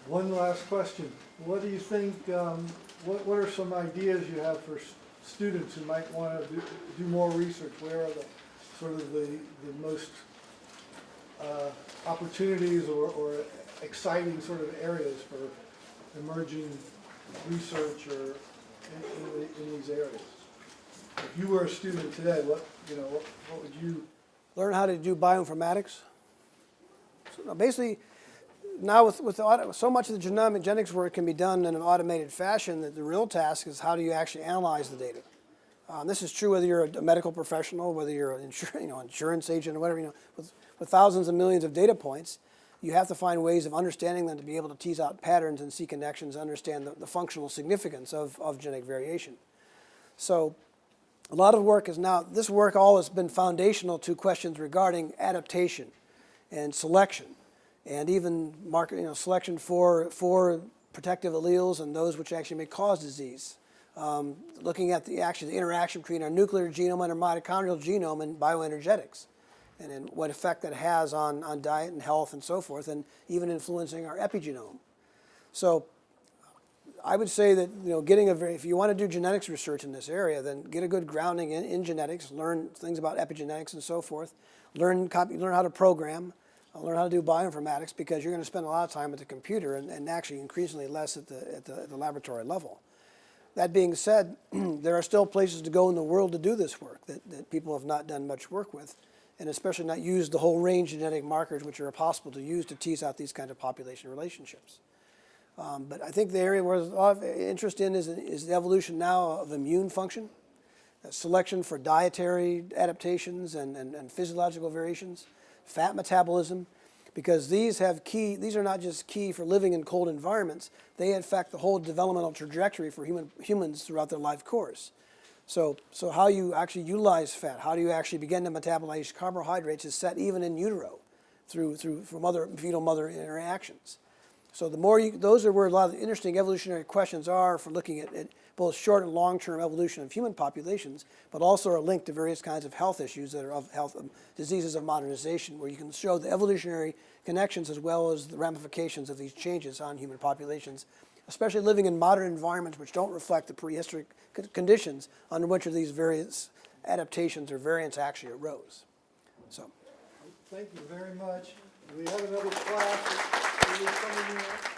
One last question. What do you think, what are some ideas you have for students who might want to do more research? Where are the sort of the most opportunities or exciting sort of areas for emerging research or in these areas? If you were a student today, what would you learn? How to do bioinformatics. So basically, now with so much of the genetics work can be done in an automated fashion, that the real task is how do you actually analyze the data. This is true whether you're a medical professional, whether you're an insurance agent or whatever. With thousands and millions of data points, you have to find ways of understanding them to be able to tease out patterns and see connections, understand the functional significance of genetic variation. So a lot of work is now, this work all has been foundational to questions regarding adaptation and selection, and even selection for protective alleles and those which actually may cause disease. Looking at the interaction between our nuclear genome and our mitochondrial genome and bioenergetics, and what effect that has on diet and health and so forth, and even influencing our epigenome. So I would say that if you want to do genetics research in this area, then get a good grounding in genetics, learn things about epigenetics and so forth, learn how to program, learn how to do bioinformatics, because you're going to spend a lot of time at the computer and actually increasingly less at the laboratory level. That being said, there are still places to go in the world to do this work that people have not done much work with, and especially not used the whole range of genetic markers which are possible to use to tease out these kinds of population relationships. But I think the area where there's a lot of interest in is the evolution now of immune function, selection for dietary adaptations and physiological variations, fat metabolism, because these are not just key for living in cold environments, they affect the whole developmental trajectory for humans throughout their life course. So how you actually utilize fat, how do you actually begin to metabolize carbohydrates is set even in utero through fetal mother interactions. So the more those are where a lot of the interesting evolutionary questions are for looking at both short and long-term evolution of human populations, but also are linked to various kinds of health issues that are of health diseases of modernization, where you can show the evolutionary connections as well as the ramifications of these changes on human populations, especially living in modern environments which don't reflect the prehistoric conditions under which these various adaptations or variants actually arose. So. Thank you very much. We have another class that is coming in.